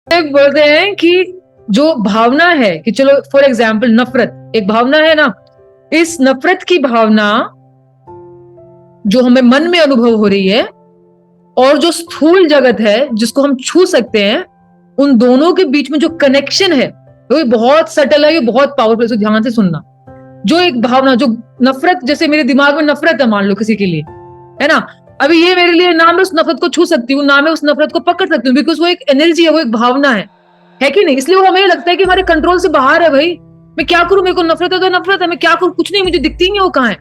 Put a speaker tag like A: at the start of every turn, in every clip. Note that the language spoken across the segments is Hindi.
A: बोलते हैं कि जो भावना है कि चलो फॉर एग्जाम्पल नफरत एक भावना है ना, इस नफरत की भावना जो हमें मन में अनुभव हो रही है और जो स्थूल जगत है जिसको हम छू सकते हैं, उन दोनों के बीच में जो कनेक्शन है वो बहुत सटल है, ये बहुत पावरफुल है। ध्यान से सुनना। जो एक भावना, जो नफरत, जैसे मेरे दिमाग में नफरत है मान लो किसी के लिए, है ना, अभी ये मेरे लिए ना मैं उस नफरत को छू सकती हूँ ना मैं उस नफरत को पकड़ सकती हूँ, बिकॉज वो एक एनर्जी है, वो एक भावना है कि नहीं? इसलिए वो हमें लगता है कि हमारे कंट्रोल से बाहर है। भाई मैं क्या करूं, मेरे को नफरत है तो नफरत है, मैं क्या करूं, कुछ नहीं, मुझे दिखती नहीं वो कहाँ है।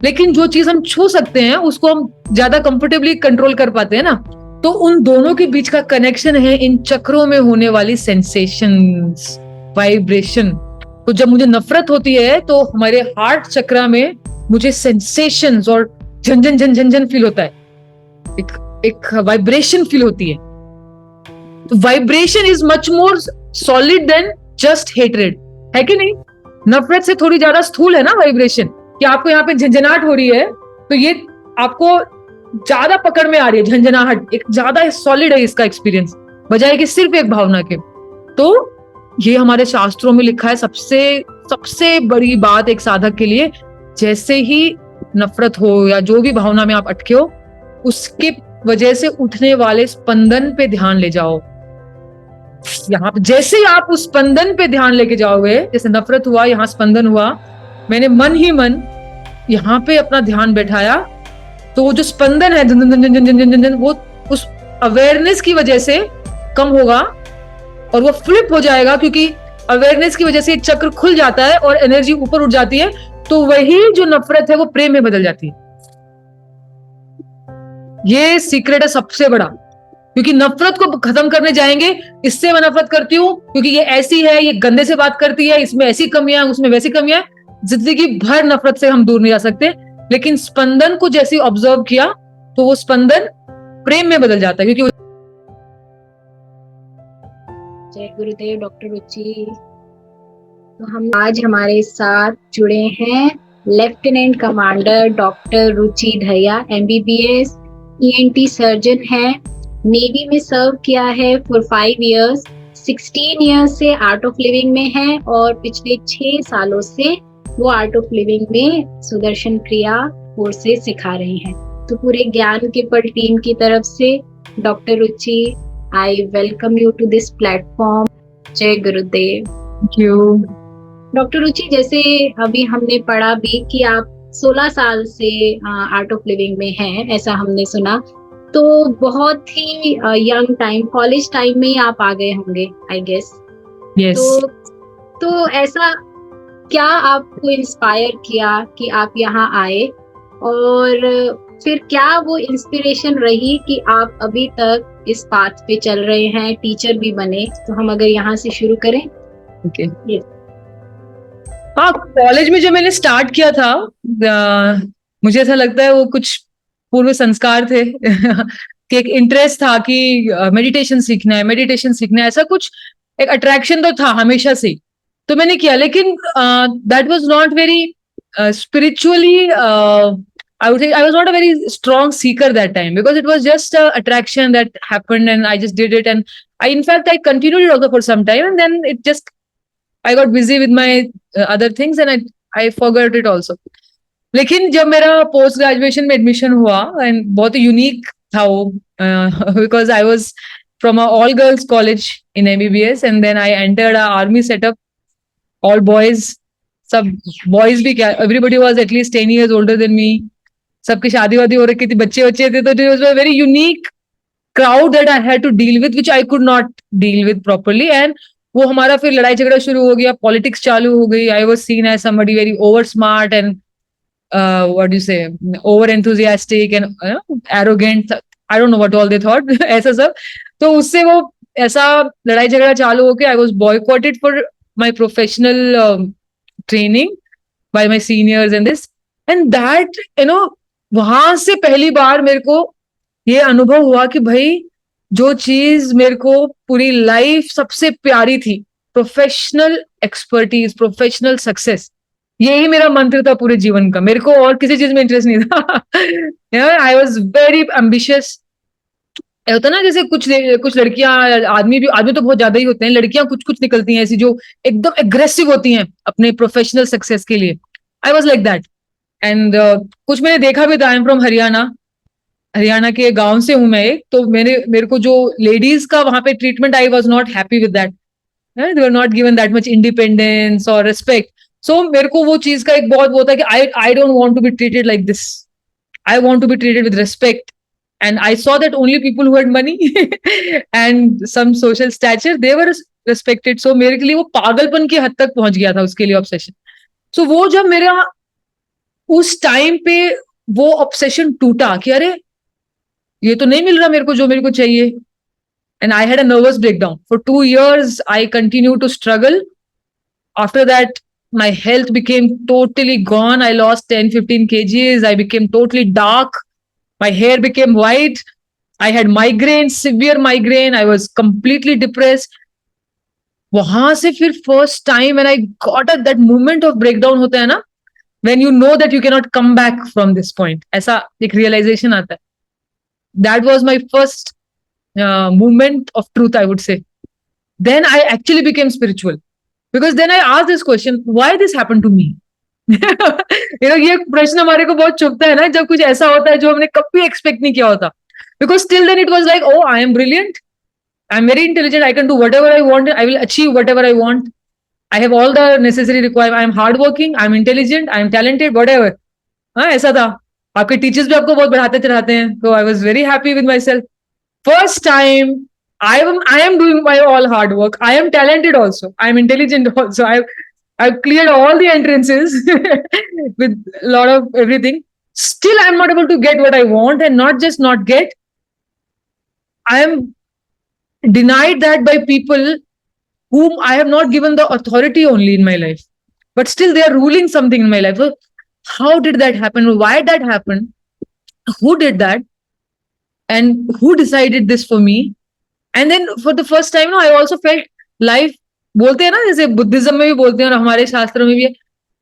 A: लेकिन जो चीज हम छू सकते हैं उसको हम ज्यादा कंफर्टेबली कंट्रोल कर पाते हैं ना। तो उन दोनों के बीच का कनेक्शन है इन चक्रों में होने वाली सेंसेशंस, वाइब्रेशन। तो जब मुझे नफरत होती है तो हमारे हार्ट चक्रा में मुझे सेंसेशंस और झंझन झंझन झंझन फील होता है, एक वाइब्रेशन फील होती है। तो vibration is much more solid than just hatred, है कि नहीं? नफरत से थोड़ी ज्यादा स्थूल है ना वाइब्रेशन, कि आपको यहाँ पे झंझनाहट हो रही है तो ये आपको ज्यादा पकड़ में आ रही है, झंझनाहट एक ज्यादा सॉलिड है इसका एक्सपीरियंस, बजाय कि सिर्फ एक भावना के। तो ये हमारे शास्त्रों में लिखा है, सबसे सबसे बड़ी बात एक साधक के लिए, जैसे ही नफरत हो या जो भी भावना में आप अटके हो, उसके वजह से उठने वाले स्पंदन पे ध्यान ले जाओ। यहाँ पे जैसे ही आप उस स्पंदन पे ध्यान लेके जाओगे, जैसे नफरत हुआ, यहाँ स्पंदन हुआ, मैंने मन ही मन यहाँ पे अपना ध्यान बैठाया, तो वो जो स्पंदन है जन जन जन जन जन जन जन, वो उस अवेयरनेस की वजह से कम होगा और वो फ्लिप हो जाएगा, क्योंकि अवेयरनेस की वजह से एक चक्र खुल जाता है और एनर्जी ऊपर उठ जाती है। तो वही जो नफरत है वो प्रेम में बदल जाती है। ये सीक्रेट है सबसे बड़ा, क्योंकि नफरत को खत्म करने जाएंगे, इससे मैं नफरत करती हूँ क्योंकि ये ऐसी है, ये गंदे से बात करती है, इसमें ऐसी कमियां, उसमें वैसी कमियां, जिंदगी भर नफरत से हम दूर नहीं जा सकते। लेकिन स्पंदन को जैसे ऑब्जर्व किया तो वो स्पंदन प्रेम में बदल जाता है, क्योंकि
B: जय गुरुदेव डॉक्टर रुचि। तो हम आज हमारे साथ जुड़े हैं लेफ्टिनेंट कमांडर डॉक्टर रुचि दहिया, MBBS ENT सर्जन है, नेवी में सर्व किया है फॉर 5 इयर्स, 16 इयर्स से आर्ट ऑफ लिविंग में है और पिछले 6 सालों से वो आर्ट ऑफ लिविंग में सुदर्शन क्रिया कोर्सेज सिखा रही हैं। तो पूरे ज्ञान के पल टीम की तरफ से doctor Ruchi, I welcome you to this platform. जय गुरुदेव।
A: Thank you.
B: डॉक्टर रुचि, जैसे अभी हमने पढ़ा भी कि आप 16 साल से आर्ट ऑफ लिविंग में हैं, ऐसा हमने सुना, तो बहुत ही यंग टाइम, कॉलेज टाइम में ही आप आ गए होंगे आई गेस।
A: yes.
B: तो ऐसा क्या आपको इंस्पायर किया कि आप यहाँ आए, और फिर क्या वो इंस्पिरेशन रही कि आप अभी तक इस पाथ पे चल रहे हैं, टीचर भी बने? तो हम अगर यहाँ से शुरू करें।
A: ओके हाँ, कॉलेज में जो मैंने स्टार्ट किया था, मुझे ऐसा लगता है वो कुछ पूर्व संस्कार थे कि एक इंटरेस्ट था कि मेडिटेशन सीखना है, मेडिटेशन सीखना है, ऐसा कुछ एक अट्रैक्शन तो था हमेशा से। तो मैंने किया, लेकिन that was not very spiritually, I would say I was not a very strong seeker that time, because it was just a attraction that happened and I just did it, and in fact I continued it also for some time, and then it just, I got busy with my other things and I forgot it also. लेकिन जब मेरा पोस्ट ग्रेजुएशन में एडमिशन हुआ, एंड बहुत यूनिक था वो, because I was from a all girls college in MBBS, and then I entered a army setup, all boys, सब बॉयज भी क्या, everybody was at least 10 years older than me, सबकी शादी वादी हो रखी थी, बच्चे बच्चे थे, तो it was a very unique crowd that I had to deal with, which I could not deal with properly. And वो हमारा फिर लड़ाई झगड़ा शुरू हो गया, पॉलिटिक्स चालू हो गई, I was seen as somebody very over smart and what do say over enthusiastic and arrogant, I don't know what all they thought ऐसा सब। तो उससे वो ऐसा लड़ाई झगड़ा चालू होके I was boycotted for my professional training bye my seniors and this and that, वहां से पहली बार मेरे को ये अनुभव हुआ कि भाई जो चीज मेरे को पूरी लाइफ सबसे प्यारी थी, प्रोफेशनल एक्सपर्टीज, प्रोफेशनल सक्सेस, यही मेरा मंत्र था पूरे जीवन का। मेरे को और किसी चीज में इंटरेस्ट नहीं था। आई वॉज वेरी एम्बिशियस होता ना जैसे कुछ लड़कियां, आदमी तो बहुत ज्यादा ही होते हैं, लड़कियां कुछ कुछ निकलती हैं ऐसी जो एकदम एग्रेसिव होती हैं अपने प्रोफेशनल सक्सेस के लिए. I was like that. And कुछ मैंने देखा भी था. I am from Haryana. Haryana के गांव से हूं मैं एक. तो मेरे को जो लेडीज का वहां पे treatment, I was not happy with that. They were not given that much independence और रिस्पेक्ट. सो मेरे को वो चीज का एक बहुत वो था कि I don't want to be treated like this. I want to be treated with respect. And I saw that only people who had money and some social stature, they were respected. So मेरे के लिए वो पागलपन की हद तक पहुंच गया था उसके लिए ऑब्सेशन. So वो जब मेरा उस टाइम पे वो ऑब्सेशन टूटा कि अरे ये तो नहीं मिल रहा मेरे को जो मेरे को चाहिए. And I had a nervous breakdown. For 2 years, I continued to struggle. After that, my health became totally gone. I lost 10-15 kgs. I became totally dark. My hair became white. I had migraine, severe migraine. I was completely depressed. वहां से फिर first time when I got at that moment of breakdown होता है ना, when you know that you can not come back from this point, ऐसा एक रियलाइजेशन आता है. That was my first moment of truth, I would say. Then I actually became spiritual because then I asked this question, why this happened to me. ये प्रश्न हमारे को बहुत चुभता है ना जब कुछ ऐसा होता है जो हमने कभी एक्सपेक्ट नहीं किया होता. Because till then it was like, oh, I am brilliant. I'm very intelligent. I can do whatever I want. I will achieve whatever I want. I have all the necessary requirements. I'm hardworking. I'm intelligent. I'm talented. Whatever. हाँ ऐसा था. आपके टीचर्स भी आपको बहुत बढ़ाते चढ़ाते हैं. So I was very happy with myself. First time I am doing my all hard work. I am talented also. I am intelligent also. I've cleared all the entrances with a lot of everything. Still, I'm not able to get what I want, and not just not get. I am denied that by people whom I have not given the authority only in my life, but still they are ruling something in my life. So how did that happen? Why did that happen? Who did that? And who decided this for me? And then for the first time, I also felt life. बोलते हैं ना जैसे बुद्धिज्म में भी बोलते हैं और हमारे शास्त्रों में भी है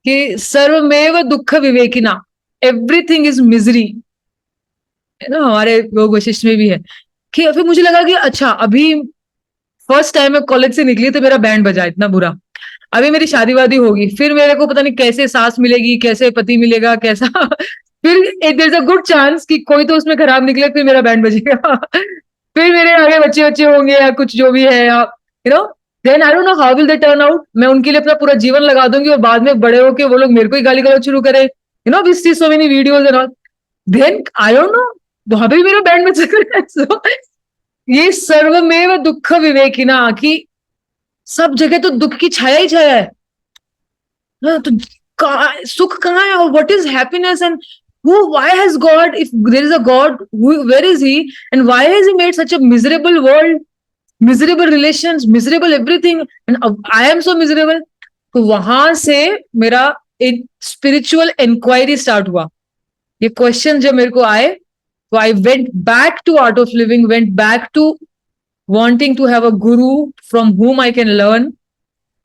A: कि सर्वमेव दुख विवेकिना, एवरीथिंग इज मिजरी. है ना, हमारे योग वशिष्ठ में भी है. कि फिर मुझे लगा कि अच्छा, अभी फर्स्ट टाइम मैं कॉलेज से निकली तो मेरा बैंड बजा इतना बुरा. अभी मेरी शादी वादी होगी, फिर मेरे को पता नहीं कैसे सास मिलेगी, कैसे पति मिलेगा, कैसा. फिर there is a good chance कि कोई तो उसमें खराब निकले, फिर मेरा बैंड बजेगा. फिर मेरे आगे बच्चे बच्चे होंगे या कुछ जो भी है, you know. Then I don't know how will they turn out. मैं उनके लिए अपना पूरा जीवन लगा दूंगी और बाद में बड़े होके वो लोग मेरे को ही गाली गलौज शुरू करें. You know, we see so many videos and all. Then I don't know, वहां पे भी मेरा बैंड बज रहा है. So, ये सर्वमेव दुख विवेकिना कि सब जगह तो दुख की छाया ही छाया है. तो सुख कहाँ है और what is happiness and who, why has God, if there is a God, where is he, and why has he made such a miserable world, miserable relations, miserable everything, and I am so miserable. तो वहां से मेरा एक स्पिरिचुअल इंक्वायरी स्टार्ट हुआ. ये क्वेश्चन जब मेरे को आए, so I went back to art of living, went back to wanting to have a guru from whom I can learn.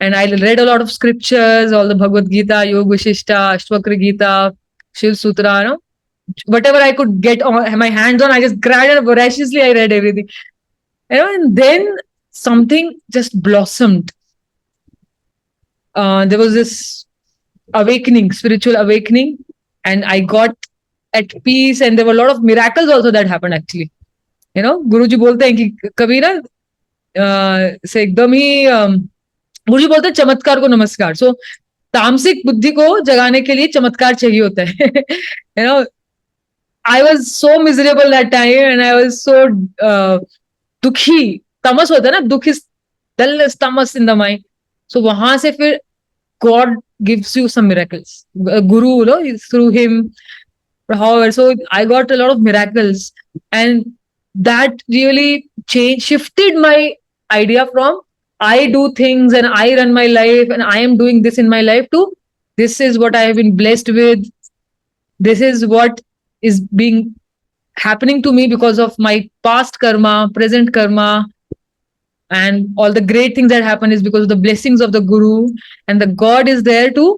A: And I read a lot of scriptures, all the Bhagavad Gita, Yoga Vashishta, Ashtavakra Gita, Shiv Sutra, you know, whatever I could get on my hands on, I just grabbed and voraciously I read everything. You know, and then something just blossomed. There was this awakening, spiritual awakening, and I got at peace, and there were a lot of miracles also that happened actually. You know, Guruji बोलते हैं कि कभी ना से एकदम ही गुरुजी बोलते हैं चमत्कार को नमस्कार. सो तामसिक बुद्धि को जगाने के लिए चमत्कार चाहिए होता है. You no, I was so miserable that time and I was so दुखी. तमस होता है ना, दुख is dullness, Tamas in the mind. सो वहां से फिर God gives you some miracles, guru, you know, through him. However, so I got a lot of miracles, and that really shifted my idea from I do things and I run my life and I am doing this in my life to this is what I have been blessed with. This is what is being happening to me because of my past karma, present karma, and all the great things that happen is because of the blessings of the Guru, and the God is there to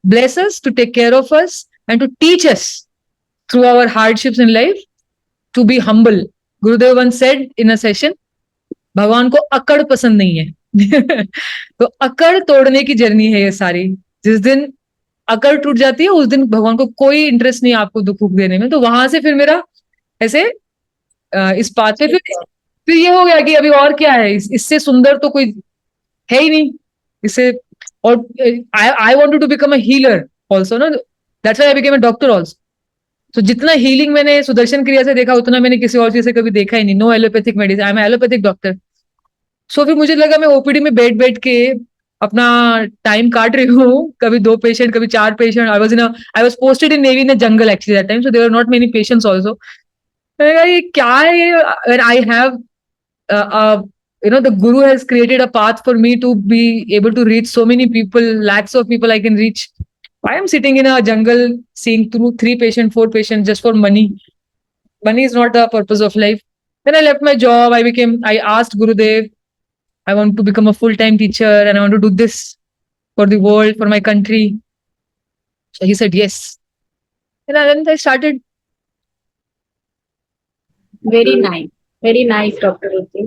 A: bless us, to take care of us, and to teach us through our hardships in life to be humble. Gurudev once said in a session, भगवान को अकड़ पसंद नहीं है। तो अकड़ तोड़ने की जर्नी है ये सारी। जिस दिन अकड़ टूट जाती है उस दिन भगवान को कोई इंटरेस्ट नहीं आपको दुख देने में। तो वहां से फिर मेरा ऐसे इस बात पे फिर ये हो गया कि अभी और क्या है, इससे सुंदर तो कोई है ही नहीं इससे। और I wanted to become a healer also ना, that's why I became a doctor also. तो जितना हीलिंग मैंने सुदर्शन क्रिया से देखा उतना मैंने किसी और चीज से कभी देखा ही नहीं। No allopathic medicine, I am allopathic doctor. So फिर मुझे लगा मैं ओपीडी में बैठ बैठ के अपना टाइम काट रही हूँ, कभी 2 पेशेंट, कभी 4 patient. I was posted in navy in jungle actually that time, so there are not many patients also. ये क्या है ये, I have the guru has created a path for me to be able to reach so many people, lakhs of people I can reach. I am sitting in a jungle seeing through 3 patient, 4 patients just for money. Money is not the purpose of life. Then I left my job. I asked Gurudev, I want to become a full-time teacher and I want to do this for the world, for my country. So he said yes. And then I started.
B: Very nice doctor Ruchi.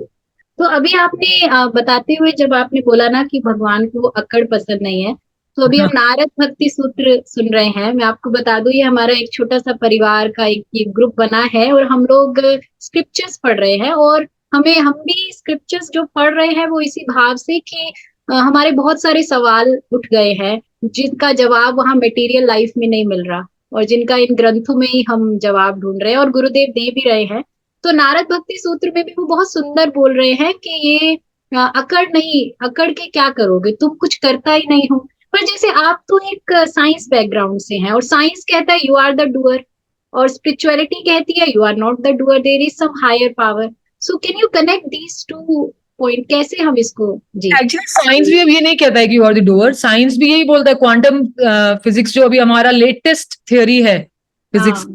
B: तो अभी आपने बताते हुए जब आपने बोला ना कि भगवान को अकड़ पसंद नहीं है, तो अभी हम नारद भक्ति सूत्र सुन रहे हैं। मैं आपको बता दूं, ये हमारा एक छोटा सा परिवार का एक ग्रुप बना है और हम लोग स्क्रिप्चर्स पढ़ रहे हैं। और हम भी स्क्रिप्चर्स जो पढ़ रहे हैं वो इसी भाव से कि हमारे बहुत सारे सवाल उठ गए हैं जिनका जवाब वहाँ मटेरियल लाइफ में नहीं मिल रहा, और जिनका इन ग्रंथों में ही हम जवाब ढूंढ रहे हैं और गुरुदेव दे भी रहे हैं। तो नारद भक्ति सूत्र में भी वो बहुत सुंदर बोल रहे हैं कि ये अकड़ नहीं, अकड़ के क्या करोगे, तुम कुछ करता ही नहीं हो। पर जैसे आप तो एक साइंस बैकग्राउंड से हैं और साइंस कहता है यू आर द डूअर, और स्पिरिचुअलिटी कहती है you are not the doer, there is some higher power. So can you connect these two point, कैसे हम इसको? जी,
A: एक्चुअली साइंस भी अब ये नहीं कहता है कि you are the doer, science भी यही बोलता है। क्वांटम फिजिक्स जो अभी हमारा लेटेस्ट थियोरी है, physics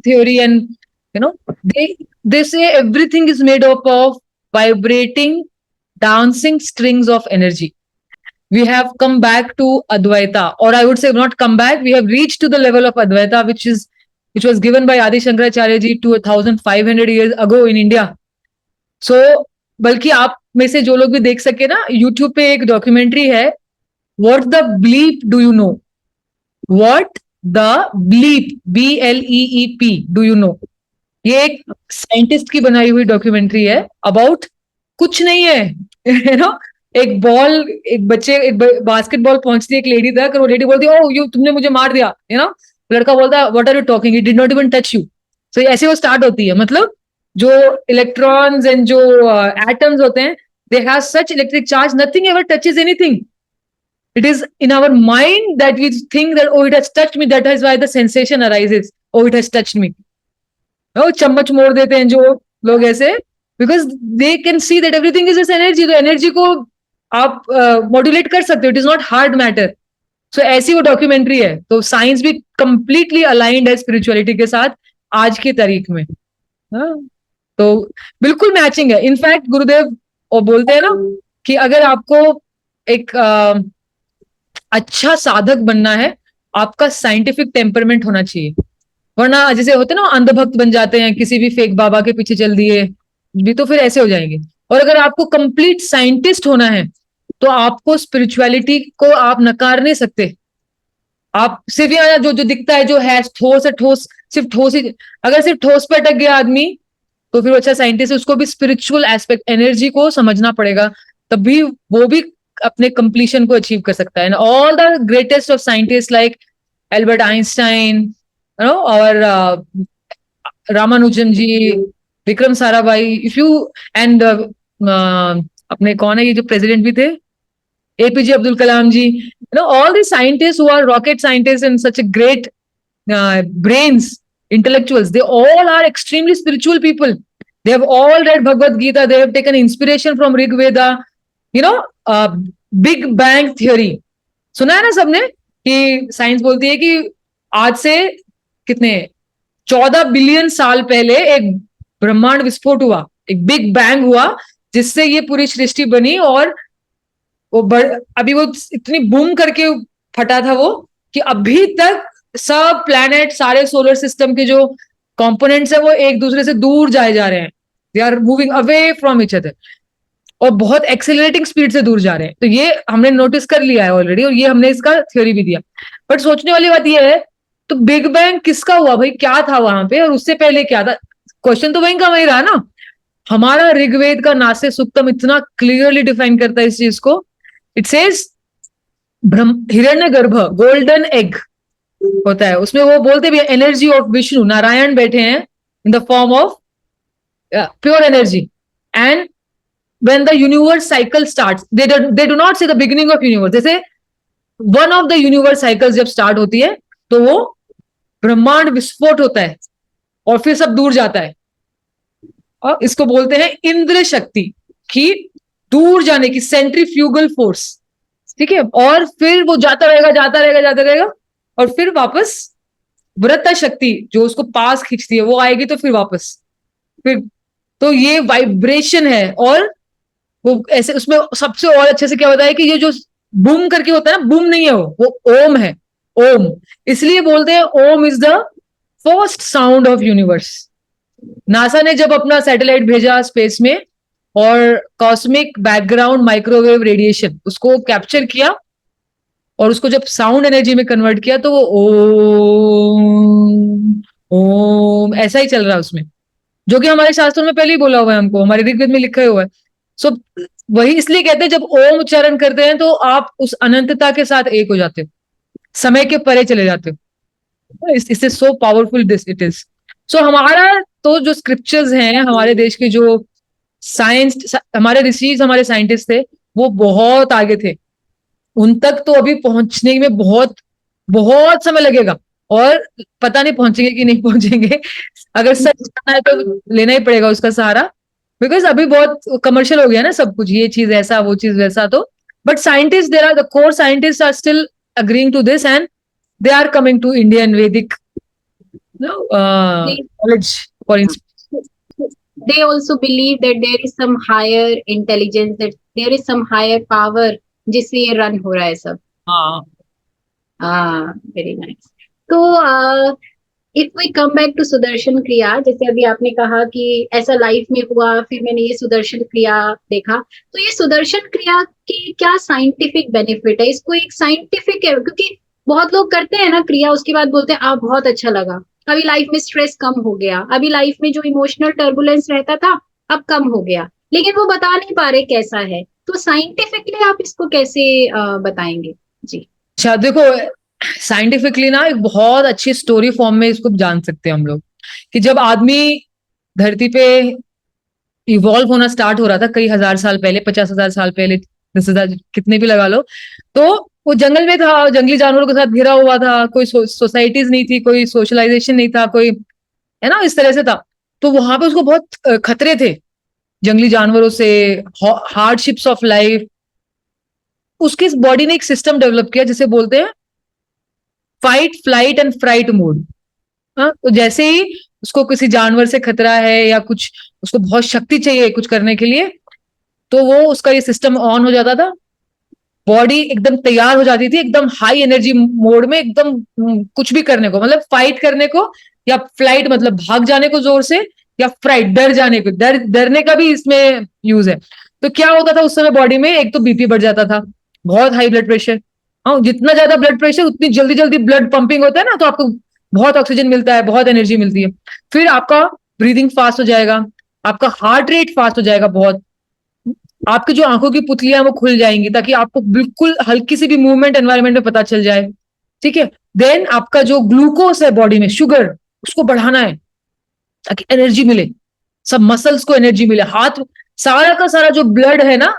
A: theory, and they say everything is made up of vibrating, dancing strings of energy. We have come back to Advaita, or I would say not come back, we have reached to the level of Advaita, which was given by Adi Shankaracharya ji 2500 years ago in India. So बल्कि आप में से जो लोग भी देख सके ना, यूट्यूब पे एक डॉक्यूमेंट्री है, What the bleep do you know? What the bleep, BLEEP, do you know? ये एक साइंटिस्ट की बनाई हुई डॉक्यूमेंट्री है अबाउट कुछ नहीं है, यू नो। एक बास्केटबॉल पहुंचती है एक लेडी तक, और वो लेडी बोलती है, ओह तुमने मुझे मार दिया, यू नो। लड़का बोलता है, what are you talking, he did not even touch you. So ऐसे वो स्टार्ट होती है। मतलब जो इलेक्ट्रॉन्स एंड जो एटम्स होते हैं, they have such electric charge, nothing ever touches anything. It is in our mind that we think that, oh, it has touched me, that is why the sensation arises, oh, it has touched me. Oh, चम्मच मोड़ देते हैं जो लोग ऐसे, because they can see that everything is just energy. तो एनर्जी को आप मॉड्यूलेट कर सकते हो, it is not hard matter. So ऐसी वो डॉक्यूमेंट्री है। तो साइंस भी कंप्लीटली अलाइंड है स्पिरिचुअलिटी के साथ आज की तारीख में। तो बिल्कुल मैचिंग है। इनफैक्ट गुरुदेव और बोलते हैं ना कि अगर आपको एक अच्छा साधक बनना है, आपका साइंटिफिक टेम्परमेंट होना चाहिए। वरना जैसे होते ना अंधभक्त बन जाते हैं, किसी भी फेक बाबा के पीछे चल दिए भी, तो फिर ऐसे हो जाएंगे। और अगर आपको कंप्लीट साइंटिस्ट होना है तो आपको स्पिरिचुअलिटी को आप नकार नहीं सकते। आप सिर्फ यहाँ जो जो दिखता है, जो है ठोस है, ठोस सिर्फ ठोस ही, अगर सिर्फ ठोस पे अटक गया आदमी तो फिर वो अच्छा साइंटिस्ट है। उसको भी स्पिरिचुअल एस्पेक्ट, एनर्जी को समझना पड़ेगा, तभी वो भी अपने कंप्लीशन को अचीव कर सकता है। All the greatest of scientist like Albert Einstein, और Ramanujan ji, Vikram Sarabhai, if you and अपने कौन है ये जो प्रेसिडेंट भी थे, APJ Abdul Kalam ji, all the scientist who are rocket scientist and such a great brains, intellectuals, they all are extremely spiritual people. They have all read Bhagavad Gita, they have taken inspiration from Rig Veda, Big Bang Theory सुना है ना सबने, कि साइंस बोलती है कि आज से कितने 14 बिलियन साल पहले एक ब्रह्मांड विस्फोट हुआ, एक बिग बैंग हुआ, जिससे ये पूरी सृष्टि बनी। और वो अभी वो इतनी बूम करके फटा था वो, कि अभी तक सब प्लैनेट, सारे सोलर सिस्टम के जो कंपोनेंट्स है वो एक दूसरे से दूर जाए जा रहे हैं। They are moving away from each other और बहुत एक्सेलरेटिंग स्पीड से दूर जा रहे हैं। तो ये हमने नोटिस कर लिया है ऑलरेडी और ये हमने इसका थ्योरी भी दिया। बट सोचने वाली बात ये है, तो बिग बैंग किसका हुआ भाई, क्या था वहां पे और उससे पहले क्या था? क्वेश्चन तो वहीं का वहीं रहा ना। हमारा ऋग्वेद का नास्य सुक्तम इतना क्लियरली डिफाइन करता है इस चीज को। इट सेज हिरण्य गर्भ गोल्डन एग होता है, उसमें वो बोलते भी एनर्जी ऑफ विष्णु, नारायण बैठे हैं in the form of pure energy. And when the universe cycle starts, they do not say the beginning of universe, they say one of the universe cycles जब start होती है तो वो ब्रह्मांड विस्फोट होता है और फिर सब दूर जाता है। और इसको बोलते हैं इंद्र शक्ति की दूर जाने की सेंट्रीफ्यूगल फोर्स, ठीक है। और फिर वो जाता रहेगा जाता रहेगा जाता रहेगा और फिर वापस वृत्ता शक्ति जो उसको पास खींचती है वो आएगी तो फिर वापस फिर। तो ये वाइब्रेशन है और वो ऐसे उसमें सबसे और अच्छे से क्या होता है कि ये जो बूम करके होता है ना, बूम नहीं है वो ओम है। ओम इसलिए बोलते हैं Om is the first sound of universe. NASA ने जब अपना सैटेलाइट भेजा स्पेस में और कॉस्मिक बैकग्राउंड माइक्रोवेव रेडिएशन उसको कैप्चर किया और उसको जब साउंड एनर्जी में कन्वर्ट किया तो वो ओम ओम ऐसा ही चल रहा है उसमें, जो कि हमारे शास्त्रों में पहले ही बोला हुआ है, हमको हमारे ऋग्वेद में लिखा हुआ है। सो वही इसलिए कहते हैं जब ओम उच्चारण करते हैं तो आप उस अनंतता के साथ एक हो जाते हो, समय के परे चले जाते हो। इससे so powerful this it is. So हमारा तो जो स्क्रिप्चर्स हैं, हमारे देश के जो साइंस, हमारे ऋषि हमारे साइंटिस्ट थे वो बहुत आगे थे, उन तक तो अभी पहुंचने में बहुत बहुत समय लगेगा और पता नहीं पहुंचेंगे कि नहीं पहुंचेंगे। अगर सच जानना है तो लेना ही पड़ेगा उसका सहारा, बिकॉज अभी बहुत कमर्शियल हो गया ना सब कुछ, ये चीज ऐसा वो चीज वैसा। तो but scientist there are the core scientist are still agreeing to this and they are coming to Indian Vedic knowledge for
B: they also believe that there is some higher intelligence, that there is some higher power जिससे ये रन हो रहा है सब। हाँ वेरी नाइस। तो if we come back to Sudarshan Kriya, जैसे अभी आपने कहा कि ऐसा लाइफ में हुआ फिर मैंने ये सुदर्शन क्रिया देखा, तो ये सुदर्शन क्रिया की क्या साइंटिफिक बेनिफिट है? इसको एक साइंटिफिक है, क्योंकि बहुत लोग करते हैं ना क्रिया उसके बाद बोलते हैं आप बहुत अच्छा लगा, अभी लाइफ में स्ट्रेस कम हो गया, अभी लाइफ में जो इमोशनल टर्बुलेंस रहता था अब कम हो गया, लेकिन वो बता नहीं पा रहे कैसा है। तो साइंटिफिकली आप इसको कैसे बताएंगे? जी
A: अच्छा देखो, साइंटिफिकली ना एक बहुत अच्छी स्टोरी फॉर्म में इसको जान सकते हैं हम लोग कि जब आदमी धरती पे इवॉल्व होना स्टार्ट हो रहा था कई हजार साल पहले, 50,000 साल पहले, 10,000, कितने भी लगा लो, तो वो जंगल में था, जंगली जानवरों के साथ घिरा हुआ था, कोई सोसाइटीज नहीं थी, कोई सोशलाइजेशन नहीं था, कोई है ना इस तरह से था। तो वहां पे उसको बहुत खतरे थे जंगली जानवरों से, हार्डशिप्स ऑफ लाइफ। उसकी बॉडी ने एक सिस्टम डेवलप किया जिसे बोलते हैं fight flight and fright mode. तो जैसे ही उसको किसी जानवर से खतरा है या कुछ उसको बहुत शक्ति चाहिए कुछ करने के लिए, तो वो उसका ये सिस्टम ऑन हो जाता था, बॉडी एकदम तैयार हो जाती थी, एकदम हाई एनर्जी मोड में, एकदम कुछ भी करने को, मतलब फाइट करने को, या फ्लाइट मतलब भाग जाने को जोर से, या फ्राइट डर जाने को, डरने का भी इसमें यूज है। तो क्या होता था उस समय बॉडी में, एक तो बीपी बढ़ जाता था, बहुत हाई ब्लड प्रेशर। हाँ, जितना ज्यादा ब्लड प्रेशर उतनी जल्दी जल्दी ब्लड पंपिंग होता है ना, तो आपको बहुत ऑक्सीजन मिलता है, बहुत एनर्जी मिलती है। फिर आपका ब्रीदिंग फास्ट हो जाएगा, आपका हार्ट रेट फास्ट हो जाएगा बहुत, आपकी जो आंखों की पुतलियां वो खुल जाएंगी ताकि आपको बिल्कुल हल्की सी भी मूवमेंट एनवायरनमेंट में पता चल जाए, ठीक है। देन आपका जो ग्लूकोज है बॉडी में, शुगर, उसको बढ़ाना है ताकि एनर्जी मिले, सब मसल्स को एनर्जी मिले, हाथ सारा का सारा जो ब्लड है ना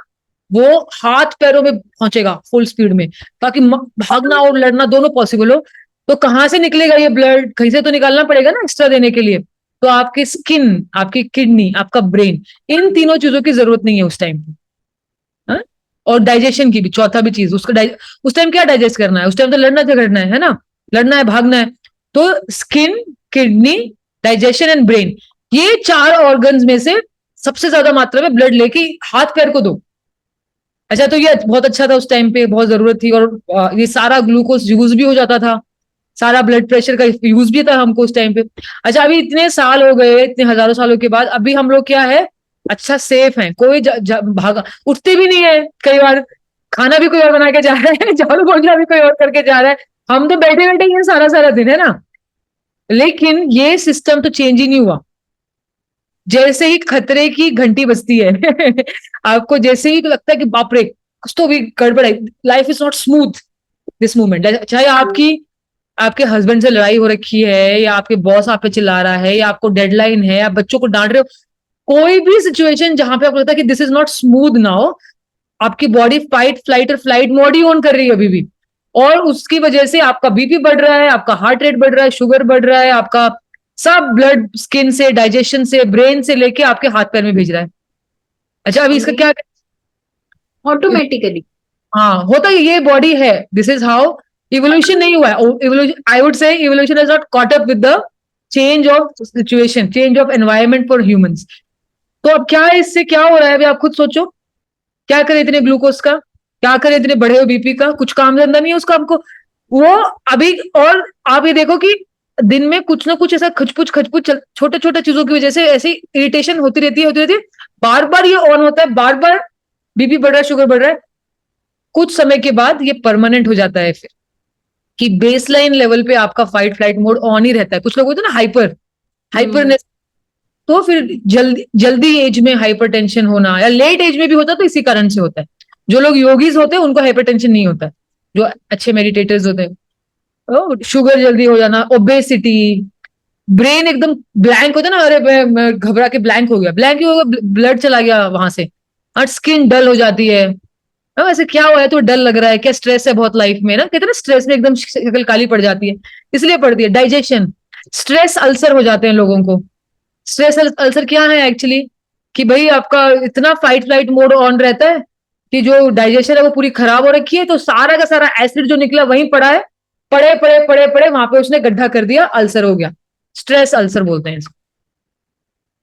A: वो हाथ पैरों में पहुंचेगा फुल स्पीड में, ताकि भागना और लड़ना दोनों पॉसिबल हो। तो कहाँ से निकलेगा ये ब्लड? कहीं से तो निकालना पड़ेगा ना एक्स्ट्रा देने के लिए। तो आपकी स्किन, आपकी किडनी, आपका ब्रेन, इन तीनों चीजों की जरूरत नहीं है उस टाइम पे। और डाइजेशन की भी, चौथा भी चीज, उसका उस टाइम क्या डाइजेस्ट करना है? उस टाइम तो लड़ना झगड़ना है ना, लड़ना है, भागना है। तो skin, kidney, digestion and brain, ये 4 ऑर्गन्स में से सबसे ज्यादा मात्रा में ब्लड लेके हाथ पैर को दो। अच्छा, तो ये बहुत अच्छा था उस टाइम पे, बहुत जरूरत थी, और ये सारा ग्लूकोज यूज भी हो जाता था, सारा ब्लड प्रेशर का यूज भी था हमको उस टाइम पे। अच्छा, अभी इतने साल हो गए, इतने हजारों सालों के बाद, अभी हम लोग क्या है, अच्छा सेफ है, कोई भागा उठते भी नहीं है, कई बार खाना भी कोई और बना के जा रहा है, झाड़ू पोंछा भी कोई और करके जा रहा है, हम तो बैठे बैठे ही हैं सारा सारा दिन, है ना। लेकिन ये सिस्टम तो चेंज ही नहीं हुआ। जैसे ही खतरे की घंटी बजती है आपको जैसे ही लगता है कि बाप रे कुछ तो भी गड़बड़ है, life is not smooth this moment, चाहे आपकी आपके हस्बैंड से लड़ाई हो रखी है, या आपके बॉस आप पे चिल्ला रहा है, या आपको डेडलाइन है, या बच्चों को डांट रहे हो, कोई भी सिचुएशन जहां पे आपको लगता है कि this is not smooth now, आपकी बॉडी फाइट फ्लाइट और फ्लाइट मोड ही ऑन कर रही है अभी भी, और उसकी वजह से आपका बीपी बढ़ रहा है, आपका हार्ट रेट बढ़ रहा है, शुगर बढ़ रहा है, आपका सब ब्लड स्किन से, डाइजेशन से, ब्रेन से लेके आपके हाथ पैर में भेज रहा है। अच्छा अभी इसका क्या,
B: ऑटोमेटिकली।
A: हाँ होता है, ये बॉडी है, दिस इज हाउ, इवोल्यूशन नहीं हुआ है, इवोल्यूशन आई वुड से evolution is not caught up with the change of situation, change of environment for humans. तो अब क्या है, इससे क्या हो रहा है अभी आप खुद सोचो, क्या करे इतने ग्लूकोज का, क्या करे इतने बढ़े हुए बीपी का, कुछ काम धंधा नहीं है उसका आपको, वो अभी, और आप ये देखो कि दिन में कुछ ना कुछ ऐसा खचपुच खचपुच छोटे छोटे चीजों की वजह से ऐसी इरिटेशन होती रहती है, होती रहती है, बार बार ये ऑन होता है, बार बार बीपी बढ़ रहा है, शुगर बढ़ रहा है, कुछ समय के बाद ये परमानेंट हो जाता है फिर, कि बेसलाइन लेवल पे आपका फाइट फ्लाइट मोड ऑन ही रहता है। कुछ लोग होते हैं ना हाइपरनेस, तो फिर जल्दी जल्दी एज में हाइपरटेंशन होना, या लेट एज में भी होता है तो इसी कारण से होता है। जो लोग योगीज होते हैं उनको हाइपरटेंशन नहीं होता, जो अच्छे मेडिटेटर्स होते हैं, शुगर जल्दी हो जाना, ओबेसिटी, ब्रेन एकदम ब्लैंक होता है ना, अरे मैं घबरा के ब्लैंक हो गया, ब्लैंक हो गया, ब्लड चला गया वहां से, और स्किन डल हो जाती है। वैसे क्या हुआ है तो डल लग रहा है, क्या स्ट्रेस है बहुत लाइफ में ना, कहते हैं ना स्ट्रेस में एकदम शक्ल काली पड़ जाती है, इसलिए पड़ती है। डाइजेशन, स्ट्रेस अल्सर हो जाते हैं लोगों को। स्ट्रेस अल्सर क्या है एक्चुअली, कि भाई आपका इतना फाइट फ्लाइट मोड ऑन रहता है कि जो डाइजेशन है वो पूरी खराब हो रखी है, तो सारा का सारा एसिड जो निकला वहीं पड़ा है, पड़े पड़े पड़े पड़े वहां पे उसने गड्ढा कर दिया, अल्सर हो गया, स्ट्रेस अल्सर बोलते हैं इसको।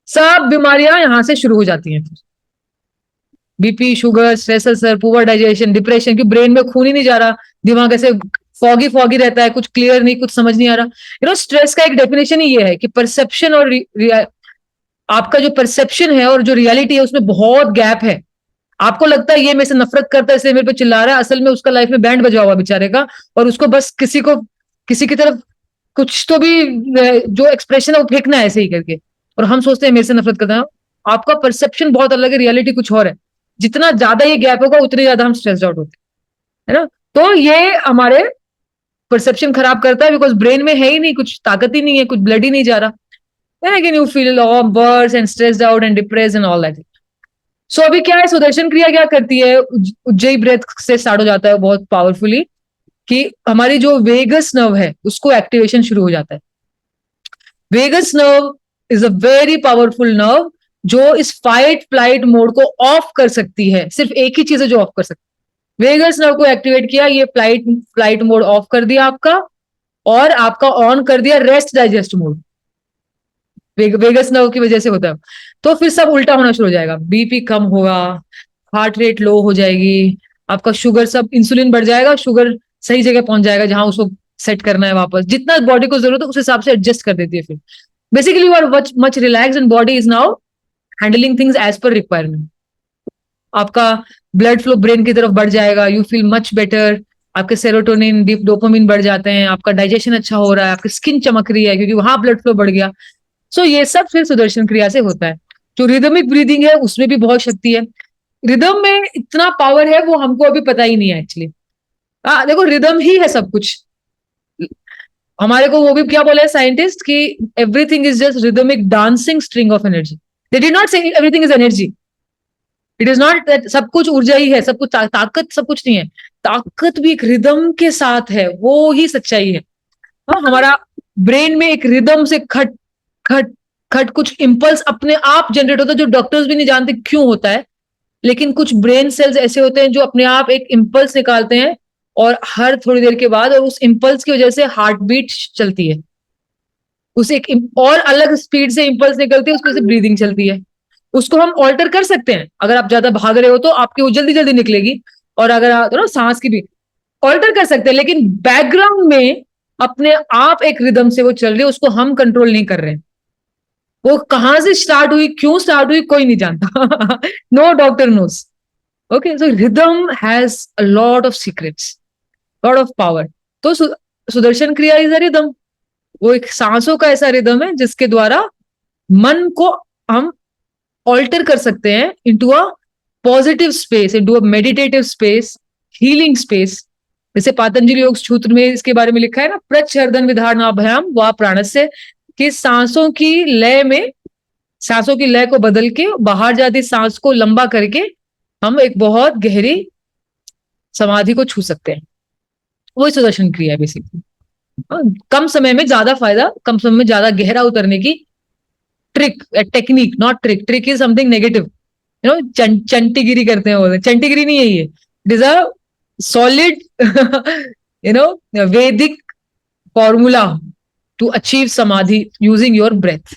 A: सब बीमारियां यहां से शुरू हो जाती हैं फिर, BP, sugar, stress ulcer, poor digestion, depression, की ब्रेन में खून ही नहीं जा रहा, दिमाग ऐसे फॉगी फॉगी रहता है, कुछ क्लियर नहीं, कुछ समझ नहीं आ रहा। स्ट्रेस का एक डेफिनेशन ही ये है कि परसेप्शन और आपका जो परसेप्शन है और जो रियलिटी है उसमें बहुत गैप है। आपको लगता है ये मेरे से नफरत करता है इसलिए मेरे पे चिल्ला रहा है, असल में उसका लाइफ में बैंड बजा हुआ बेचारे का, और उसको बस किसी की तरफ कुछ तो भी जो एक्सप्रेशन है वो फेंकना है ऐसे ही करके, और हम सोचते हैं मेरे से नफरत करता है। आपका परसेप्शन बहुत अलग है, रियलिटी कुछ और है। जितना ज्यादा ये गैप होगा उतने ज्यादा हम स्ट्रेस्ड आउट होते हैं, है ना। तो ये हमारे परसेप्शन खराब करता है, बिकॉज ब्रेन में है ही नहीं, कुछ ताकत ही नहीं है, कुछ ब्लड ही नहीं जा रहा, then again you feel all worse and stressed out and depressed and all that. सो अभी क्या है, सुदर्शन क्रिया क्या करती है, उज्जयी ब्रेथ से स्टार्ट हो जाता है बहुत पावरफुली, कि हमारी जो वेगस नर्व है उसको एक्टिवेशन शुरू हो जाता है। Vagus nerve is a very powerful nerve जो इस फाइट फ्लाइट मोड को ऑफ कर सकती है, सिर्फ एक ही चीज है जो ऑफ कर सकती है। वेगस नर्व को एक्टिवेट किया, ये फ्लाइट फ्लाइट मोड ऑफ कर दिया आपका, और आपका ऑन कर दिया rest digest mode. Vagus nerve की वजह से होता है, तो फिर सब उल्टा होना शुरू हो जाएगा, बीपी कम होगा, हार्ट रेट लो हो जाएगी, आपका शुगर, सब इंसुलिन बढ़ जाएगा, शुगर सही जगह पहुंच जाएगा जहां उसको सेट करना है वापस, जितना बॉडी को जरूरत है उस हिसाब से एडजस्ट कर देती है फिर। Basically you are much relax and body is now handling things as per requirement. आपका ब्लड फ्लो ब्रेन की तरफ बढ़ जाएगा, यू फील मच बेटर, आपके सेरोटोनिन डोपामिन बढ़ जाते हैं, आपका डाइजेशन अच्छा हो रहा है, आपकी स्किन चमक रही है क्योंकि वहां ब्लड फ्लो बढ़ गया। सो ये सब फिर सुदर्शन क्रिया से होता है। जो रिदमिक ब्रीदिंग है उसमें भी बहुत शक्ति है, रिदम में इतना पावर है वो हमको अभी पता ही नहीं है एक्चुअली। हाँ देखो रिदम ही है सब कुछ, हमारे को वो भी क्या बोले साइंटिस्ट कि everything is just rhythmic dancing string of energy. They did not say everything is energy, it is not that सब कुछ ऊर्जा ही है, सब कुछ ताकत सब कुछ नहीं है, ताकत भी एक रिदम के साथ है, वो ही सच्चाई है। हाँ, हमारा ब्रेन में एक रिदम से खट खट खट कुछ इंपल्स अपने आप जनरेट होता है, जो डॉक्टर्स भी नहीं जानते क्यों होता है, लेकिन कुछ ब्रेन सेल्स ऐसे होते हैं जो अपने आप एक इंपल्स निकालते हैं, और हर थोड़ी देर के बाद, और उस इंपल्स की वजह से हार्ट बीट चलती है, उसे एक और अलग स्पीड से इंपल्स निकलती है, उसकी वजह से ब्रीदिंग चलती है। उसको हम ऑल्टर कर सकते हैं, अगर आप ज्यादा भाग रहे हो तो आपकी वो जल्दी जल्दी निकलेगी, और अगर आप सांस की भी ऑल्टर कर सकते हैं, लेकिन बैकग्राउंड में अपने आप एक रिदम से वो चल रही है, उसको हम कंट्रोल नहीं कर रहे हैं। वो कहाँ से स्टार्ट हुई, क्यों स्टार्ट हुई, कोई नहीं जानता. No doctor knows. Okay, so rhythm has a lot of secrets, lot of power. तो सुदर्शन क्रिया इज अ रिदम. वो एक सांसों का ऐसा रिदम है जिसके द्वारा मन को हम ऑल्टर कर सकते हैं into a positive space, into a meditative space, healing space. जैसे पातंजलि योग सूत्र में इसके बारे में लिखा है ना, प्रच्छर्दन विधारणाभ्याम व प्राणस्य, कि सांसों की लय में, सांसों की लय को बदल के बाहर जाती सांस को लंबा करके हम एक बहुत गहरी समाधि को छू सकते हैं. वही सुदर्शन क्रिया है बेसिकली. कम समय में ज्यादा फायदा, कम समय में ज्यादा गहरा उतरने की trick, technique, not trick. Trick is something negative, you know. चंटीगिरी करते हैं, बोलते चंटीगिरी नहीं है ये. It is a solid, you know, Vedic formula to achieve samadhi using your breath.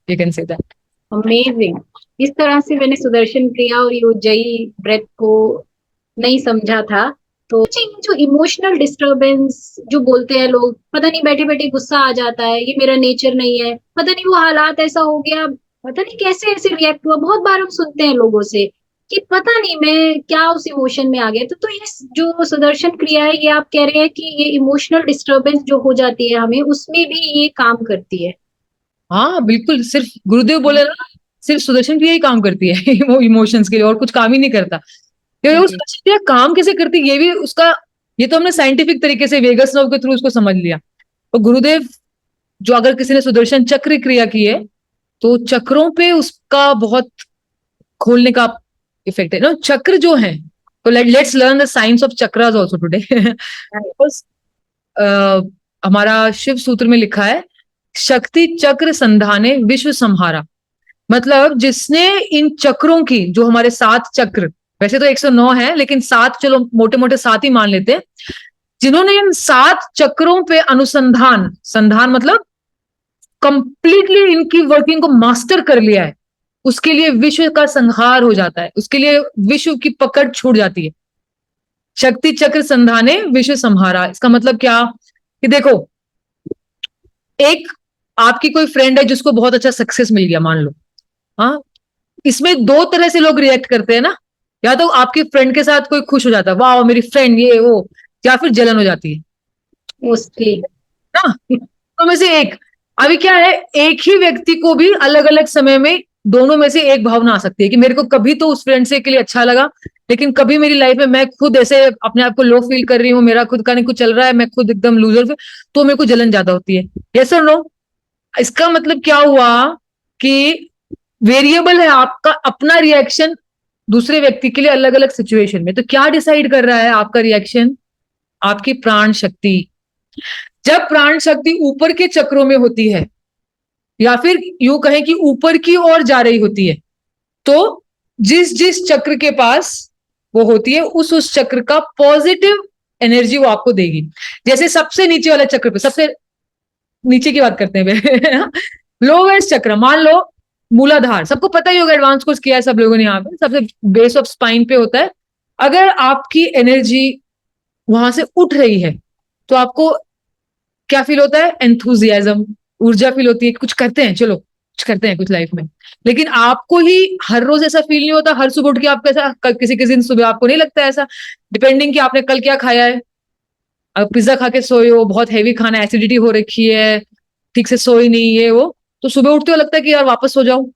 A: You can say that.
B: Amazing. इस तरह से मैंने सुदर्शन क्रिया और ये उज्जयी ब्रेथ को नहीं समझा था. तो जो इमोशनल डिस्टरबेंस जो बोलते हैं लोग, पता नहीं बैठे बैठे गुस्सा आ जाता है, ये मेरा नेचर नहीं है, पता नहीं वो हालात ऐसा हो गया, पता नहीं कैसे ऐसे रिएक्ट हुआ. बहुत बार हम सुनते हैं लोगों से कि पता नहीं मैं क्या उस इमोशन में आ गया. तो ये जो सुदर्शन क्रिया है, ये आप कह रहे हैं कि ये इमोशनल डिस्टरबेंस जो हो जाती है हमें, उसमें भी ये काम करती है.
A: हाँ बिल्कुल, सिर्फ गुरुदेव बोले ना, सिर्फ सुदर्शन क्रिया ही काम करती है इमोशंस के लिए, और कुछ काम ही नहीं करता. क्योंकि वो
B: जी.
A: सुदर्शन क्रिया काम कैसे करती है, ये भी उसका, ये तो हमने साइंटिफिक तरीके से वेगस नर्व के थ्रू उसको समझ लिया. तो गुरुदेव, जो अगर किसी ने सुदर्शन चक्र क्रिया की है तो चक्रों पे उसका बहुत खोलने का इफेक्ट है ना. चक्र जो है, तो let's learn the science of chakras also today. हमारा शिव सूत्र में लिखा है, शक्ति चक्र संधाने विश्व संहारा. मतलब जिसने इन चक्रों की, जो हमारे 7 चक्र, वैसे तो 109 है लेकिन 7, चलो मोटे मोटे 7 ही मान लेते हैं, जिन्होंने इन 7 चक्रों पे अनुसंधान, संधान मतलब कंप्लीटली इनकी वर्किंग को मास्टर कर लिया है, उसके लिए विश्व का संहार हो जाता है, उसके लिए विश्व की पकड़ छूट जाती है. शक्ति चक्र संधाने विश्व संहारा. इसका मतलब क्या, कि देखो, एक आपकी कोई फ्रेंड है जिसको बहुत अच्छा सक्सेस मिल गया, मान लो. हाँ, इसमें 2 तरह से लोग रिएक्ट करते हैं ना. या तो आपकी फ्रेंड के साथ कोई खुश हो जाता है, वाह मेरी फ्रेंड ये वो, या फिर जलन हो जाती है
B: मोस्टली.
A: ना. तो में से एक, अभी क्या है, एक ही व्यक्ति को भी अलग अलग समय में दोनों में से एक भावना आ सकती है कि मेरे को कभी तो उस फ्रेंड से के लिए अच्छा लगा, लेकिन कभी मेरी लाइफ में मैं खुद ऐसे अपने आप को लो फील कर रही हूँ, मेरा खुद का नहीं कुछ चल रहा है, मैं खुद एकदम लूजर, तो मेरे को जलन ज्यादा होती है. यस और नो. इसका मतलब क्या हुआ कि वेरिएबल है आपका अपना रिएक्शन दूसरे व्यक्ति के लिए अलग अलग सिचुएशन में. तो क्या डिसाइड कर रहा है आपका रिएक्शन, आपकी प्राण शक्ति. जब प्राण शक्ति ऊपर के चक्रों में होती है, या फिर यूं कहें कि ऊपर की ओर जा रही होती है, तो जिस जिस चक्र के पास वो होती है, उस चक्र का पॉजिटिव एनर्जी वो आपको देगी. जैसे सबसे नीचे वाला चक्र पे, सबसे नीचे की बात करते हैं, लोवेस्ट चक्र, मान लो मूलाधार, सबको पता ही होगा, एडवांस कोर्स किया है सब लोगों ने, यहाँ पे सबसे बेस ऑफ स्पाइन पे होता है. अगर आपकी एनर्जी वहां से उठ रही है तो आपको क्या फील होता है, एंथुजियाज्म, ऊर्जा फील होती है, कुछ करते हैं, चलो कुछ करते हैं कुछ लाइफ में. लेकिन आपको ही हर रोज ऐसा फील नहीं होता, हर सुबह उठ के आपको ऐसा, किसी किसी दिन सुबह आपको नहीं लगता ऐसा, डिपेंडिंग कि आपने कल क्या खाया है. अब पिज्जा खा के सोए हो, बहुत हैवी खाना, एसिडिटी हो रखी है, ठीक से सोई नहीं है वो, तो सुबह उठते हो लगता है कि यार वापस सो जाऊं.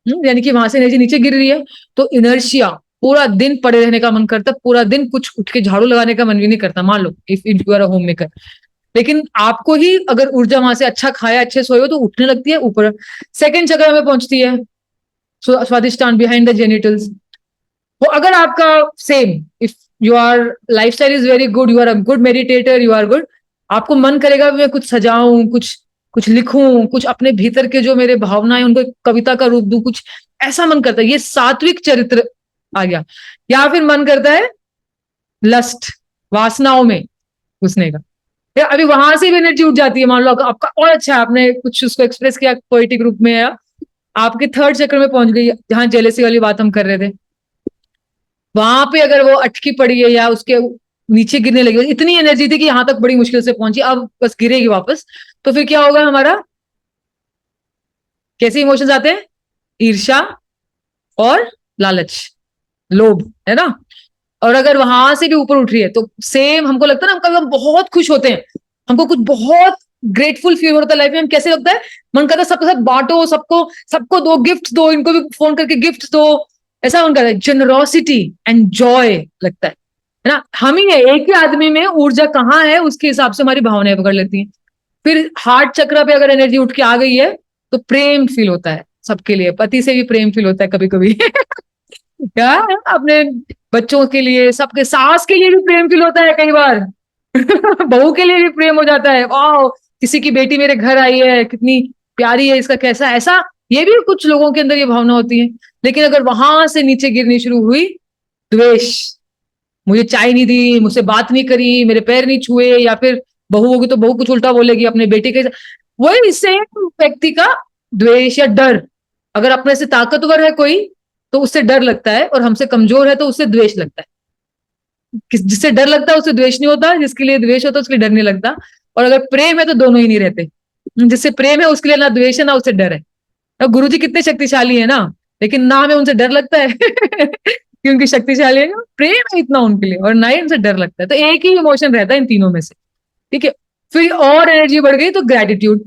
A: यानी कि वहां से एनर्जी नीचे गिर रही है, तो इनर्शिया, पूरा दिन पड़े रहने का मन करता, पूरा दिन कुछ उठ के झाड़ू लगाने का मन भी नहीं करता, मान लो if you are a homemaker. लेकिन आपको ही अगर ऊर्जा वहां से, अच्छा खाया, अच्छे सोए हो, तो उठने लगती है ऊपर. सेकंड जगह में पहुंचती है स्वादिष्टान बिहाइंड द जेनिटल्स. वो अगर आपका same, if your life style is very good, you are a good meditator, you are good, आपको मन करेगा मैं कुछ सजाऊं, कुछ कुछ लिखूं, कुछ अपने भीतर के जो मेरे भावनाएं उनको कविता का रूप दूं, कुछ ऐसा मन करता है. ये सात्विक चरित्र आ गया. या फिर मन करता है लस्ट, वासनाओं में घुसने का. या अभी वहां से भी एनर्जी उठ जाती है, मान लो आपका और अच्छा है, आपने कुछ उसको एक्सप्रेस किया पोएटिक रूप में, या आपके 3rd चक्र में पहुंच गई, जहां जेलेसी वाली बात हम कर रहे थे, वहां पे अगर वो अटकी पड़ी है या उसके नीचे गिरने लगी, इतनी एनर्जी थी कि यहां तक बड़ी मुश्किल से पहुंची, अब बस गिरेगी वापस, तो फिर क्या होगा हमारा, कैसे इमोशंस आते हैं? ईर्ष्या और लालच, लोभ, है ना। और अगर वहां से भी ऊपर उठ रही है तो सेम हमको लगता है ना, हम बहुत खुश होते हैं, हमको कुछ बहुत ग्रेटफुल फील होता है लाइफ में, हम कैसे लगता है, मन करता है सबके साथ बांटो, सबको सबको दो, गिफ्ट दो, इनको भी फोन करके गिफ्ट दो, ऐसा मन करता है, जेनरोसिटी एंड जॉय लगता है ना। हम ही है, एक ही आदमी में ऊर्जा कहाँ है उसके हिसाब से हमारी भावनाएं पकड़ लेती हैं। फिर हार्ट चक्र पे अगर एनर्जी उठ के आ गई है तो प्रेम फील होता है सबके लिए, पति से भी प्रेम फील होता है कभी कभी क्या, अपने बच्चों के लिए, सबके, सास के लिए भी प्रेम फील होता है कई बार बहू के लिए भी प्रेम हो जाता है, वाह किसी की बेटी मेरे घर आई है, कितनी प्यारी है, इसका कैसा, ऐसा ये भी कुछ लोगों के अंदर ये भावना होती है। लेकिन अगर वहां से नीचे गिरनी शुरू हुई, द्वेष, मुझे चाय नहीं दी, मुझसे बात नहीं करी, मेरे पैर नहीं छुए, या फिर बहू होगी तो बहू कुछ उल्टा बोलेगी अपने बेटे के, वही सेम व्यक्ति का द्वेष या डर। अगर अपने से ताकतवर है कोई तो उससे डर लगता है, और हमसे कमजोर है तो उससे द्वेष लगता है। जिससे डर लगता है उससे द्वेष नहीं होता, जिसके लिए द्वेष होता है उसके लिए डर नहीं लगता। और अगर प्रेम है तो दोनों ही नहीं रहते, जिससे प्रेम है उसके लिए ना द्वेष है ना उससे डर है। अब गुरु जी कितने शक्तिशाली है ना, लेकिन ना हमें उनसे डर लगता है क्योंकि शक्तिशाली है, प्रेम है इतना उनके लिए, और ना ही उनसे डर लगता है। तो एक ही इमोशन रहता है इन तीनों में से, ठीक है। फिर और एनर्जी बढ़ गई तो ग्रेटिट्यूड,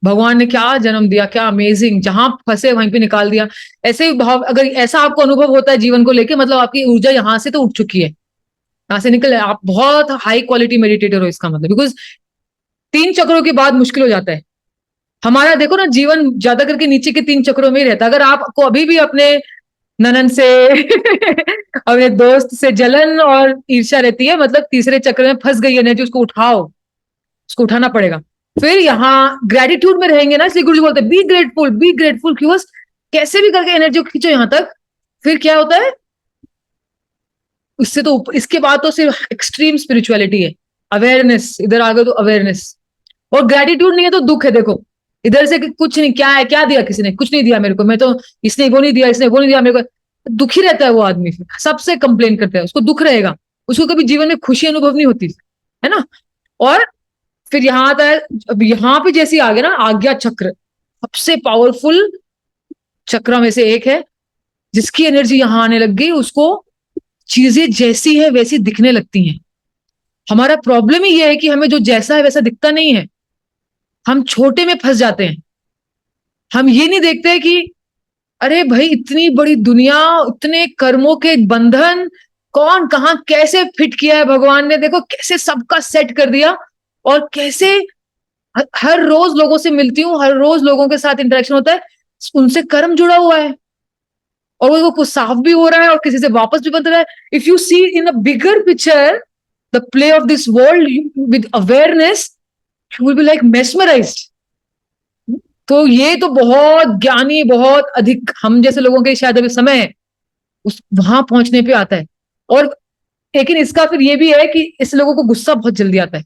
A: भगवान ने क्या जन्म दिया, क्या अमेजिंग, जहां फंसे वहीं पे निकाल दिया। ऐसे ही भाव, अगर ऐसा आपको अनुभव होता है जीवन को लेके, मतलब आपकी ऊर्जा यहां से तो उठ चुकी है, यहां से निकल, आप बहुत हाई क्वालिटी मेडिटेटर हो इसका मतलब, बिकॉज 3 चक्रों के बाद मुश्किल हो जाता है हमारा। देखो ना, जीवन ज्यादा करके नीचे के 3 चक्रों में ही रहता है। अगर आपको अभी भी अपने ननन से अपने दोस्त से जलन और ईर्ष्या रहती है, मतलब तीसरे चक्र में फंस गई एनर्जी, उसको उठाओ, उसको उठाना पड़ेगा। फिर यहाँ ग्रेटिट्यूड में रहेंगे ना, इसलिए गुरु जी बोलते हैं बी ग्रेटफुल, बी ग्रेटफुल, क्यों, कैसे भी करके एनर्जी को खींचो यहां तक। फिर क्या होता है, इससे तो इसके बाद तो सिर्फ एक्सट्रीम स्पिरिचुअलिटी है, अवेयरनेस, इधर आ गए तो अवेयरनेस। और ग्रेटिट्यूड नहीं है तो दुख है, देखो इधर से कुछ नहीं, क्या है, क्या दिया किसी ने, कुछ नहीं दिया मेरे को, मैं तो, इसने वो नहीं दिया, इसने वो नहीं दिया मेरे को, दुखी रहता है वो आदमी, फिर सबसे कंप्लेन करता है, उसको दुख रहेगा, उसको कभी जीवन में खुशी अनुभव नहीं होती, है ना। और फिर यहाँ आता है, अब यहाँ पे जैसे आ गया ना आज्ञा चक्र, सबसे पावरफुल चक्र में से एक है, जिसकी एनर्जी यहाँ आने लग गई उसको चीजें जैसी है वैसी दिखने लगती हैं। हमारा प्रॉब्लम ही ये है कि हमें जो जैसा है वैसा दिखता नहीं है, हम छोटे में फंस जाते हैं। हम ये नहीं देखते कि अरे भाई इतनी बड़ी दुनिया, इतने कर्मों के बंधन, कौन कहाँ कैसे फिट किया है भगवान ने, देखो कैसे सबका सेट कर दिया, और कैसे हर रोज लोगों से मिलती हूँ, हर रोज लोगों के साथ इंटरेक्शन होता है, उनसे कर्म जुड़ा हुआ है, और वो कुछ साफ भी हो रहा है और किसी से वापस भी बन रहा है। If you see in a bigger picture the play of this world with awareness, you will be like mesmerized. तो ये तो बहुत ज्ञानी, बहुत अधिक हम जैसे लोगों के शायद अभी समय है उस वहां पहुंचने पे आता है। और लेकिन इसका फिर ये भी है कि इस लोगों को गुस्सा बहुत जल्दी आता है,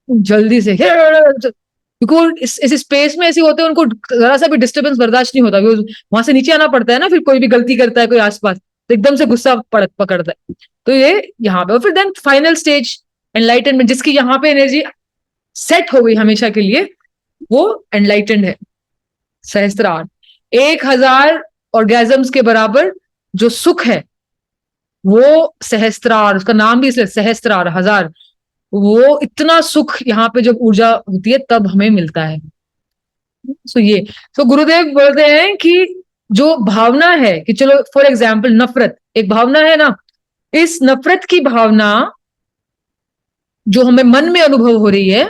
A: जल्दी से, क्योंकि इस स्पेस में ऐसे होते हैं, उनको जरा सा भी डिस्टर्बेंस बर्दाश्त नहीं होता, वहां से नीचे आना पड़ता है ना, फिर कोई भी गलती करता है कोई आसपास तो एकदम से गुस्सा पकड़ता है। तो ये यहाँ पे, और फिर देन फाइनल स्टेज एनलाइटनमेंट, जिसकी यहाँ पे एनर्जी सेट हो गई हमेशा के लिए, वो एनलाइटेंड है। सहस्त्रार, 1000 ऑर्गेजम्स के बराबर जो सुख है वो सहस्त्रार, उसका नाम भी इसलिए सहस्त्रार, 1000, वो इतना सुख यहाँ पे जब ऊर्जा होती है तब हमें मिलता है। सो ये, तो गुरुदेव बोलते हैं कि जो भावना है कि चलो फॉर एग्जाम्पल नफरत एक भावना है ना, इस नफरत की भावना जो हमें मन में अनुभव हो रही है,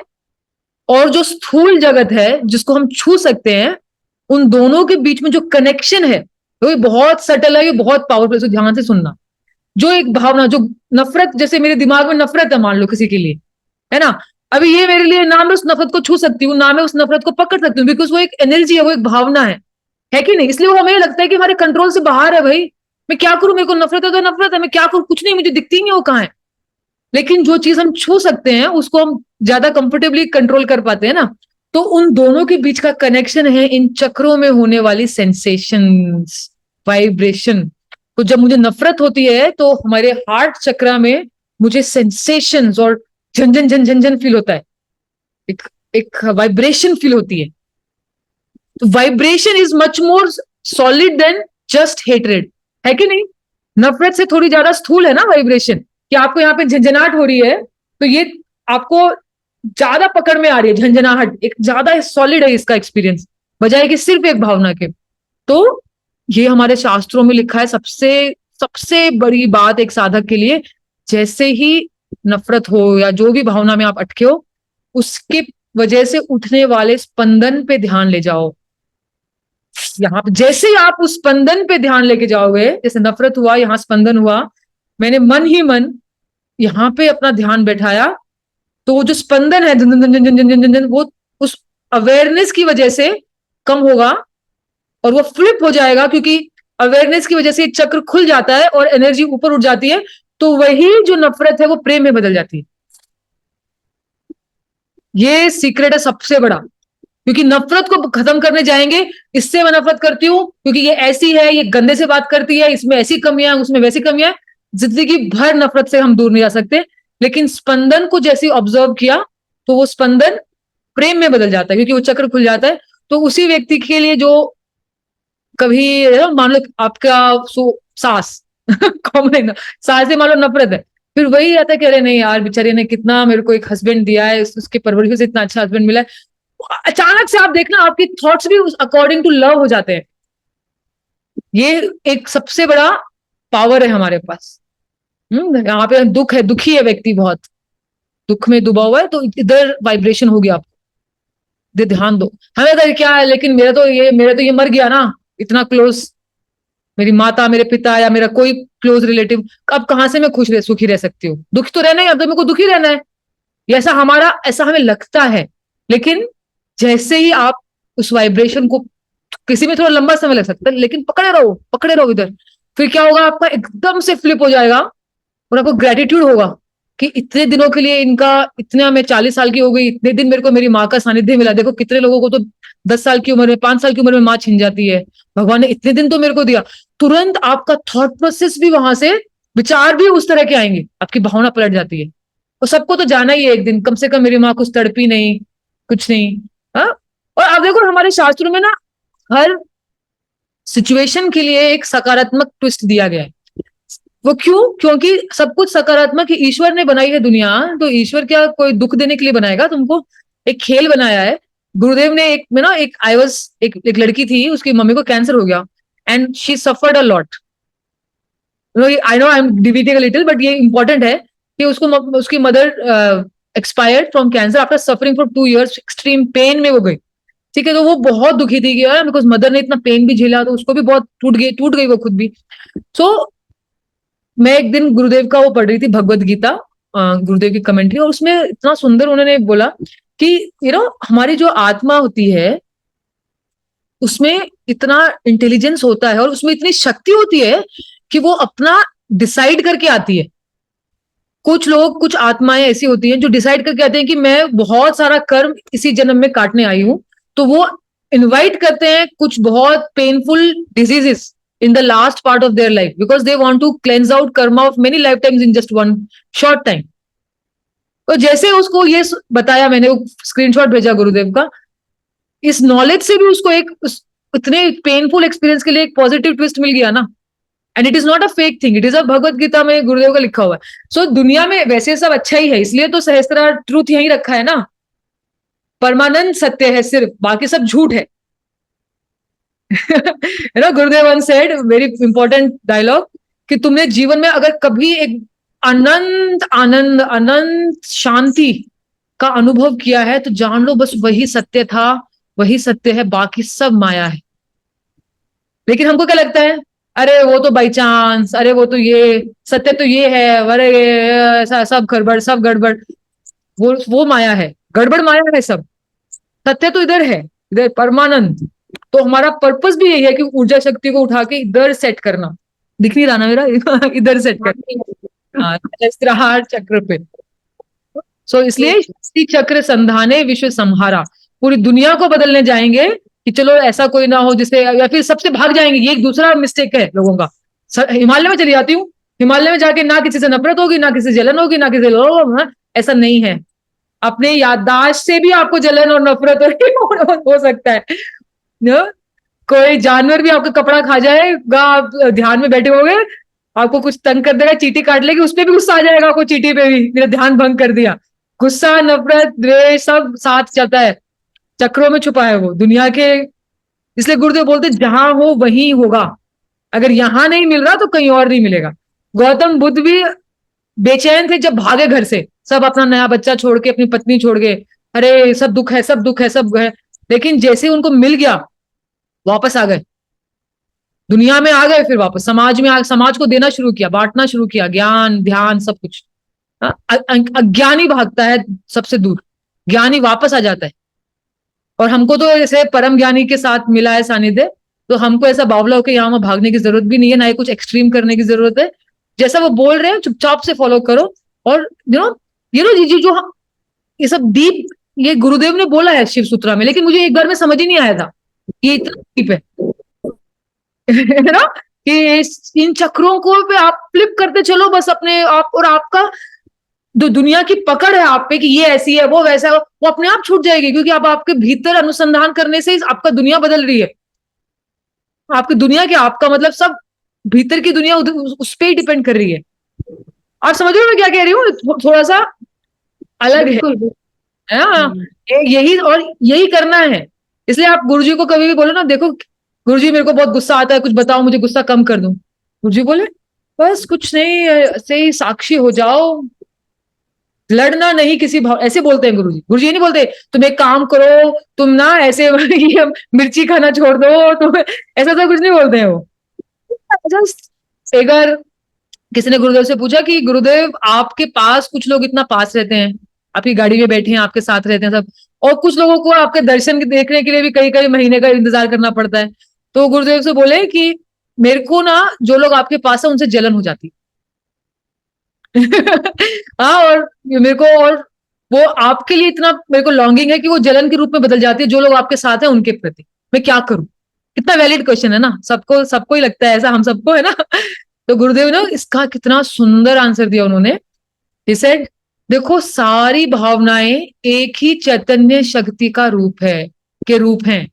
A: और जो स्थूल जगत है जिसको हम छू सकते हैं, उन दोनों के बीच में जो कनेक्शन है वो बहुत सटल है, ये बहुत पावरफुल है, ध्यान से सुनना। जो एक भावना, जो नफरत, जैसे मेरे दिमाग में नफरत है मान लो किसी के लिए, है ना, अभी ये मेरे लिए ना मैं उस नफरत को छू सकती हूँ ना मैं उस नफरत को पकड़ सकती हूँ, बिकॉज वो एक एनर्जी है, वो एक भावना है कि नहीं, इसलिए वो हमें लगता है कि हमारे कंट्रोल से बाहर है। भाई मैं क्या करूं, मेरे को नफरत है तो नफरत है, मैं क्या करूं, कुछ नहीं, मुझे दिखती नहीं वो कहाँ है। लेकिन जो चीज हम छू सकते हैं उसको हम ज्यादा कंफर्टेबली कंट्रोल कर पाते हैं ना। तो उन दोनों के बीच का कनेक्शन है इन चक्रों में होने वाली सेंसेशंस, वाइब्रेशन। तो जब मुझे नफरत होती है तो हमारे हार्ट चक्रा में मुझे सेंसेशंस और झंझन झंझन झन फील होता है, एक एक वाइब्रेशन फील होती है। तो vibration is much more solid than just hatred, है कि नहीं? नफरत से थोड़ी ज्यादा स्थूल है ना वाइब्रेशन, कि आपको यहाँ पे झंझनाहट हो रही है, तो ये आपको ज्यादा पकड़ में आ रही है, झंझनाहट एक ज्यादा सॉलिड है इसका एक्सपीरियंस, बजाय कि सिर्फ एक भावना के। तो ये हमारे शास्त्रों में लिखा है, सबसे सबसे बड़ी बात एक साधक के लिए, जैसे ही नफरत हो या जो भी भावना में आप अटके हो, उसके वजह से उठने वाले स्पंदन पे ध्यान ले जाओ। यहाँ पे जैसे ही आप उस स्पंदन पे ध्यान लेके जाओगे, जैसे नफरत हुआ, यहाँ स्पंदन हुआ, मैंने मन ही मन यहाँ पे अपना ध्यान बैठाया, तो वो जो स्पंदन है जन जन जन जन जन जन जन, वो उस अवेयरनेस की वजह से कम होगा और वो फ्लिप हो जाएगा, क्योंकि अवेयरनेस की वजह से चक्र खुल जाता है और एनर्जी ऊपर उठ जाती है, तो वही जो नफरत है वो प्रेम में बदल जाती है। ये सीक्रेट है सबसे बड़ा, क्योंकि नफरत को खत्म करने जाएंगे, इससे मैं नफरत करती हूँ क्योंकि ये ऐसी है, ये गंदे से बात करती है, इसमें ऐसी कमियां, उसमें वैसी कमियां, जिंदगी भर नफरत से हम दूर नहीं जा सकते। लेकिन स्पंदन को जैसे ऑब्जर्व किया, तो वो स्पंदन प्रेम में बदल जाता है, क्योंकि वो चक्र खुल जाता है। तो उसी व्यक्ति के लिए जो कभी मान लो आपका सास कॉमन, सास से मान लो नफरत है, फिर वही आता है कि अरे नहीं यार, बेचारे ने कितना मेरे को एक हस्बैंड दिया है, उसकी परवरिश से इतना अच्छा हस्बैंड मिला है, अचानक से आप देखना आपके थॉट्स भी अकॉर्डिंग टू लव हो जाते हैं। ये एक सबसे बड़ा पावर है हमारे पास। यहाँ पे दुख है, दुखी है व्यक्ति, बहुत दुख में डूबा हुआ है, तो इधर वाइब्रेशन हो गया, आप ध्यान दो। हमें तो क्या है, लेकिन मेरा तो ये मर गया ना, इतना क्लोज, मेरी माता, मेरे पिता या मेरा कोई क्लोज रिलेटिव, अब कहां से मैं सुखी रह सकती हूँ? दुखी तो रहना है, अब तो मेरे को दुखी रहना है, ये ऐसा हमें लगता है। लेकिन जैसे ही आप उस वाइब्रेशन को, किसी में थोड़ा लंबा समय लग सकता है, लेकिन पकड़े रहो इधर, फिर क्या होगा, आपका एकदम से फ्लिप हो जाएगा और आपको ग्रेटिट्यूड होगा कि इतने दिनों के लिए इनका, इतना, मैं 40 साल की हो गई, इतने दिन मेरे को मेरी माँ का सानिध्य मिला। देखो कितने लोगों को तो 10 साल की उम्र में, 5 साल की उम्र में माँ छिन जाती है, भगवान ने इतने दिन तो मेरे को दिया। तुरंत आपका थॉट प्रोसेस भी वहां से, विचार भी उस तरह के आएंगे, आपकी भावना पलट जाती है। और सबको तो जाना ही है एक दिन, कम से कम मेरी माँ कुछ तड़पी नहीं, कुछ नहीं। हाँ। और अब देखो हमारे शास्त्रों में ना, हर सिचुएशन के लिए एक सकारात्मक ट्विस्ट दिया गया है। वो क्यों? क्योंकि सब कुछ सकारात्मक है, ईश्वर ने बनाई है दुनिया, तो ईश्वर क्या कोई दुख देने के लिए बनाएगा तुमको? एक खेल बनाया है गुरुदेव ने। एक में ना, एक लड़की थी, उसकी मम्मी को कैंसर हो गया, and she suffered a lot. I know I am deviating a little, but ये इंपॉर्टेंट है कि उसकी mother expired from cancer after suffering for 2 years, extreme pain में वो गई। ठीक है, तो वो बहुत दुखी थी कि यार, बिकॉज मदर ने इतना पेन भी झेला, तो उसको भी बहुत टूट गई वो खुद भी। सो मैं एक दिन गुरुदेव का वो पढ़ रही थी, भगवत गीता, गुरुदेव की कमेंट्री, और उसमें इतना सुंदर उन्होंने बोला कि हमारी जो आत्मा होती है, उसमें इतना इंटेलिजेंस होता है और उसमें इतनी शक्ति होती है कि वो अपना डिसाइड करके आती है। कुछ लोग, कुछ आत्माएं ऐसी होती हैं जो डिसाइड करके आते हैं कि मैं बहुत सारा कर्म इसी जन्म में काटने आई हूं, तो वो इनवाइट करते हैं कुछ बहुत painful diseases in the last part of their life, because they want to cleanse out karma of many lifetimes in just one short time. तो जैसे उसको ये बताया, मैंने स्क्रीनशॉट भेजा गुरुदेव का, इस नॉलेज से भी उसको इतने पेनफुल एक्सपीरियंस के लिए एक पॉजिटिव ट्विस्ट मिल गया ना। And it is not a fake thing, it is a Bhagavad Gita में गुरुदेव का लिखा हुआ है। सो दुनिया में वैसे सब अच्छा ही है, इसलिए तो सहस्त्रार ट्रूथ यही रखा है ना, परमानंद सत्य है सिर्फ, बाकी सब झूठ है। Gurudev one said, very important dialogue, कि तुमने जीवन में अगर कभी एक अनंत आनंद, अनंत शांति का अनुभव किया है, तो जान लो बस वही सत्य था, वही सत्य है, बाकी सब माया है। लेकिन हमको क्या लगता है, अरे वो तो बाई चांस, अरे वो तो ये सत्य तो ये है, अरे ऐसा, सब गड़बड़, सब गड़बड़, वो माया है, गड़बड़ माया है सब, सत्य तो इधर है, इधर परमानंद। तो हमारा पर्पस भी यही है कि ऊर्जा शक्ति को उठा के इधर सेट करना। दिख नहीं रहा ना मेरा? इधर सेट करना, हाँ, सहस्त्रार चक्र पे। सो इसलिए शक्ति चक्र संधाने विश्व संहारा, पूरी दुनिया को बदलने जाएंगे कि चलो ऐसा कोई ना हो जिससे, या फिर सबसे भाग जाएंगे। ये एक दूसरा मिस्टेक है लोगों का। हिमालय में चली जाती हूँ, हिमालय में जाके ना किसी से नफरत होगी, ना किसी से जलन होगी, ना किसी से लोग, ऐसा नहीं है। अपने याददाश्त से भी आपको जलन और नफरत हो सकता है न? कोई जानवर भी आपका कपड़ा खा जाएगा, आप ध्यान में बैठे होगे, आपको कुछ तंग कर देगा, चींटी काट लेगी, उस पर भी गुस्सा आ जाएगा आपको, चींटी पे भी मेरा ध्यान भंग कर दिया। गुस्सा, नफरत, द्वेष सब साथ चलता है, चक्रों में छुपा है वो दुनिया के। इसलिए गुरुदेव बोलते जहां हो वहीं होगा, अगर यहां नहीं मिल रहा तो कहीं और नहीं मिलेगा। गौतम बुद्ध भी बेचैन थे जब भागे घर से, सब अपना नया बच्चा छोड़ के, अपनी पत्नी छोड़ के, अरे सब दुख है, सब दुख है, सब है। लेकिन जैसे उनको मिल गया, वापस आ गए, दुनिया में आ गए, फिर वापस समाज में समाज को देना शुरू किया, बांटना शुरू किया, ज्ञान ध्यान सब कुछ। अज्ञानी भागता है सबसे दूर, ज्ञानी वापस आ जाता है। और हमको तो ऐसे परम ज्ञानी के साथ मिला है सानिध्य, तो हमको ऐसा बावला होकर यहाँ वहां भागने की जरूरत भी नहीं है, ना ही कुछ एक्सट्रीम करने की जरूरत है। जैसा वो बोल रहे हैं चुपचाप से फॉलो करो। और जी जो हम ये सब डीप, ये गुरुदेव ने बोला है शिव सूत्रा में, लेकिन मुझे एक बार में समझ ही नहीं आया था ये इतना डीप है। है ना? कि इन चक्रों को पे आप फ्लिप करते चलो बस अपने आप, और आपका जो दुनिया की पकड़ है आप पे कि ये ऐसी है वो वैसा है, वो अपने आप छूट जाएगी, क्योंकि आप आपके भीतर अनुसंधान करने से आपका दुनिया बदल रही है। आपकी दुनिया क्या, आपका मतलब सब भीतर की दुनिया उस पर ही डिपेंड कर रही है। आप समझ रहे हो मैं क्या कह रही हूँ? थोड़ा सा अलग
B: बिल्कुल
A: है ना?
B: हम्म,
A: यही और यही करना है। इसलिए आप गुरुजी को कभी भी बोलो ना, देखो गुरुजी मेरे को बहुत गुस्सा आता है, कुछ बताओ मुझे गुस्सा कम कर दूं। गुरुजी बोले बस कुछ नहीं, ऐसे ही साक्षी हो जाओ, लड़ना नहीं किसी भाव, ऐसे बोलते हैं गुरुजी। गुरुजी ये नहीं बोलते तुम एक काम करो, तुम ना ऐसे ये मिर्ची खाना छोड़ दो, तुम ऐसा तो कुछ नहीं बोलते हैं वो। जस्ट अगर किसी ने गुरुदेव से पूछा कि गुरुदेव आपके पास कुछ लोग इतना पास रहते हैं, आपकी गाड़ी में बैठे हैं, आपके साथ रहते हैं सब, और कुछ लोगों को आपके दर्शन देखने के लिए भी कई कई महीने का इंतजार करना पड़ता है, तो गुरुदेव से बोले कि मेरे को ना जो लोग आपके पास है उनसे जलन हो जाती है। हाँ, और मेरे को, और वो आपके लिए इतना मेरे को लॉन्गिंग है कि वो जलन के रूप में बदल जाती है जो लोग आपके साथ हैं उनके प्रति। मैं क्या करूं? कितना वैलिड क्वेश्चन है ना, सबको सबको ही लगता है ऐसा, हम सबको है ना। तो गुरुदेव ने इसका कितना सुंदर आंसर दिया उन्होंने। He said, देखो सारी भावनाएं एक ही चैतन्य शक्ति का रूप है, के रूप हैं,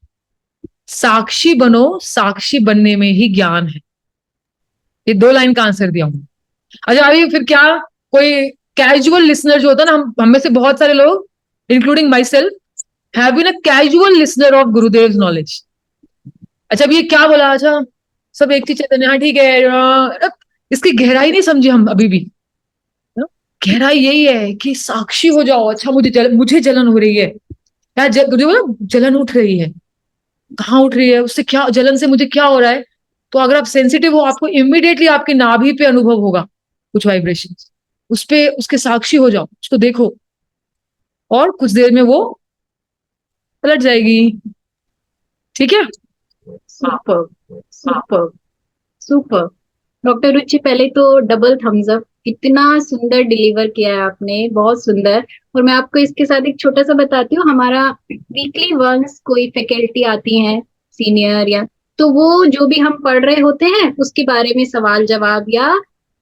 A: साक्षी बनो, साक्षी बनने में ही ज्ञान है। ये 2 लाइन का आंसर दिया हूं। अच्छा अभी फिर क्या, कोई कैजुअल लिसनर जो होता है ना, हम में से बहुत सारे लोग including myself have been a casual listener of Gurudev knowledge. अच्छा अब ये क्या बोला, अच्छा सब एक ही चैतन्य, हाँ ठीक है, इसकी गहराई नहीं समझी हम अभी भी। गहराई यही है कि साक्षी हो जाओ। अच्छा मुझे जलन हो रही है, क्या तुझे बोला जलन उठ रही है, कहाँ उठ रही है, उससे क्या, जलन से मुझे क्या हो रहा है? तो अगर आप सेंसिटिव हो, आपको इमिडिएटली आपकी नाभि पे अनुभव होगा कुछ वाइब्रेशन, उस पे उसके साक्षी हो जाओ, उसको देखो, और कुछ देर में वो पलट जाएगी। ठीक है। हाँ
B: सुपर
A: हाँ।
B: Super super. डॉक्टर रुचि, पहले तो डबल थम्स अप, इतना सुंदर डिलीवर किया है आपने, बहुत सुंदर। और मैं आपको इसके साथ एक छोटा सा बताती हूँ, हमारा वीकली वंस कोई फैकल्टी आती है सीनियर, या तो वो जो भी हम पढ़ रहे होते हैं उसके बारे में सवाल जवाब या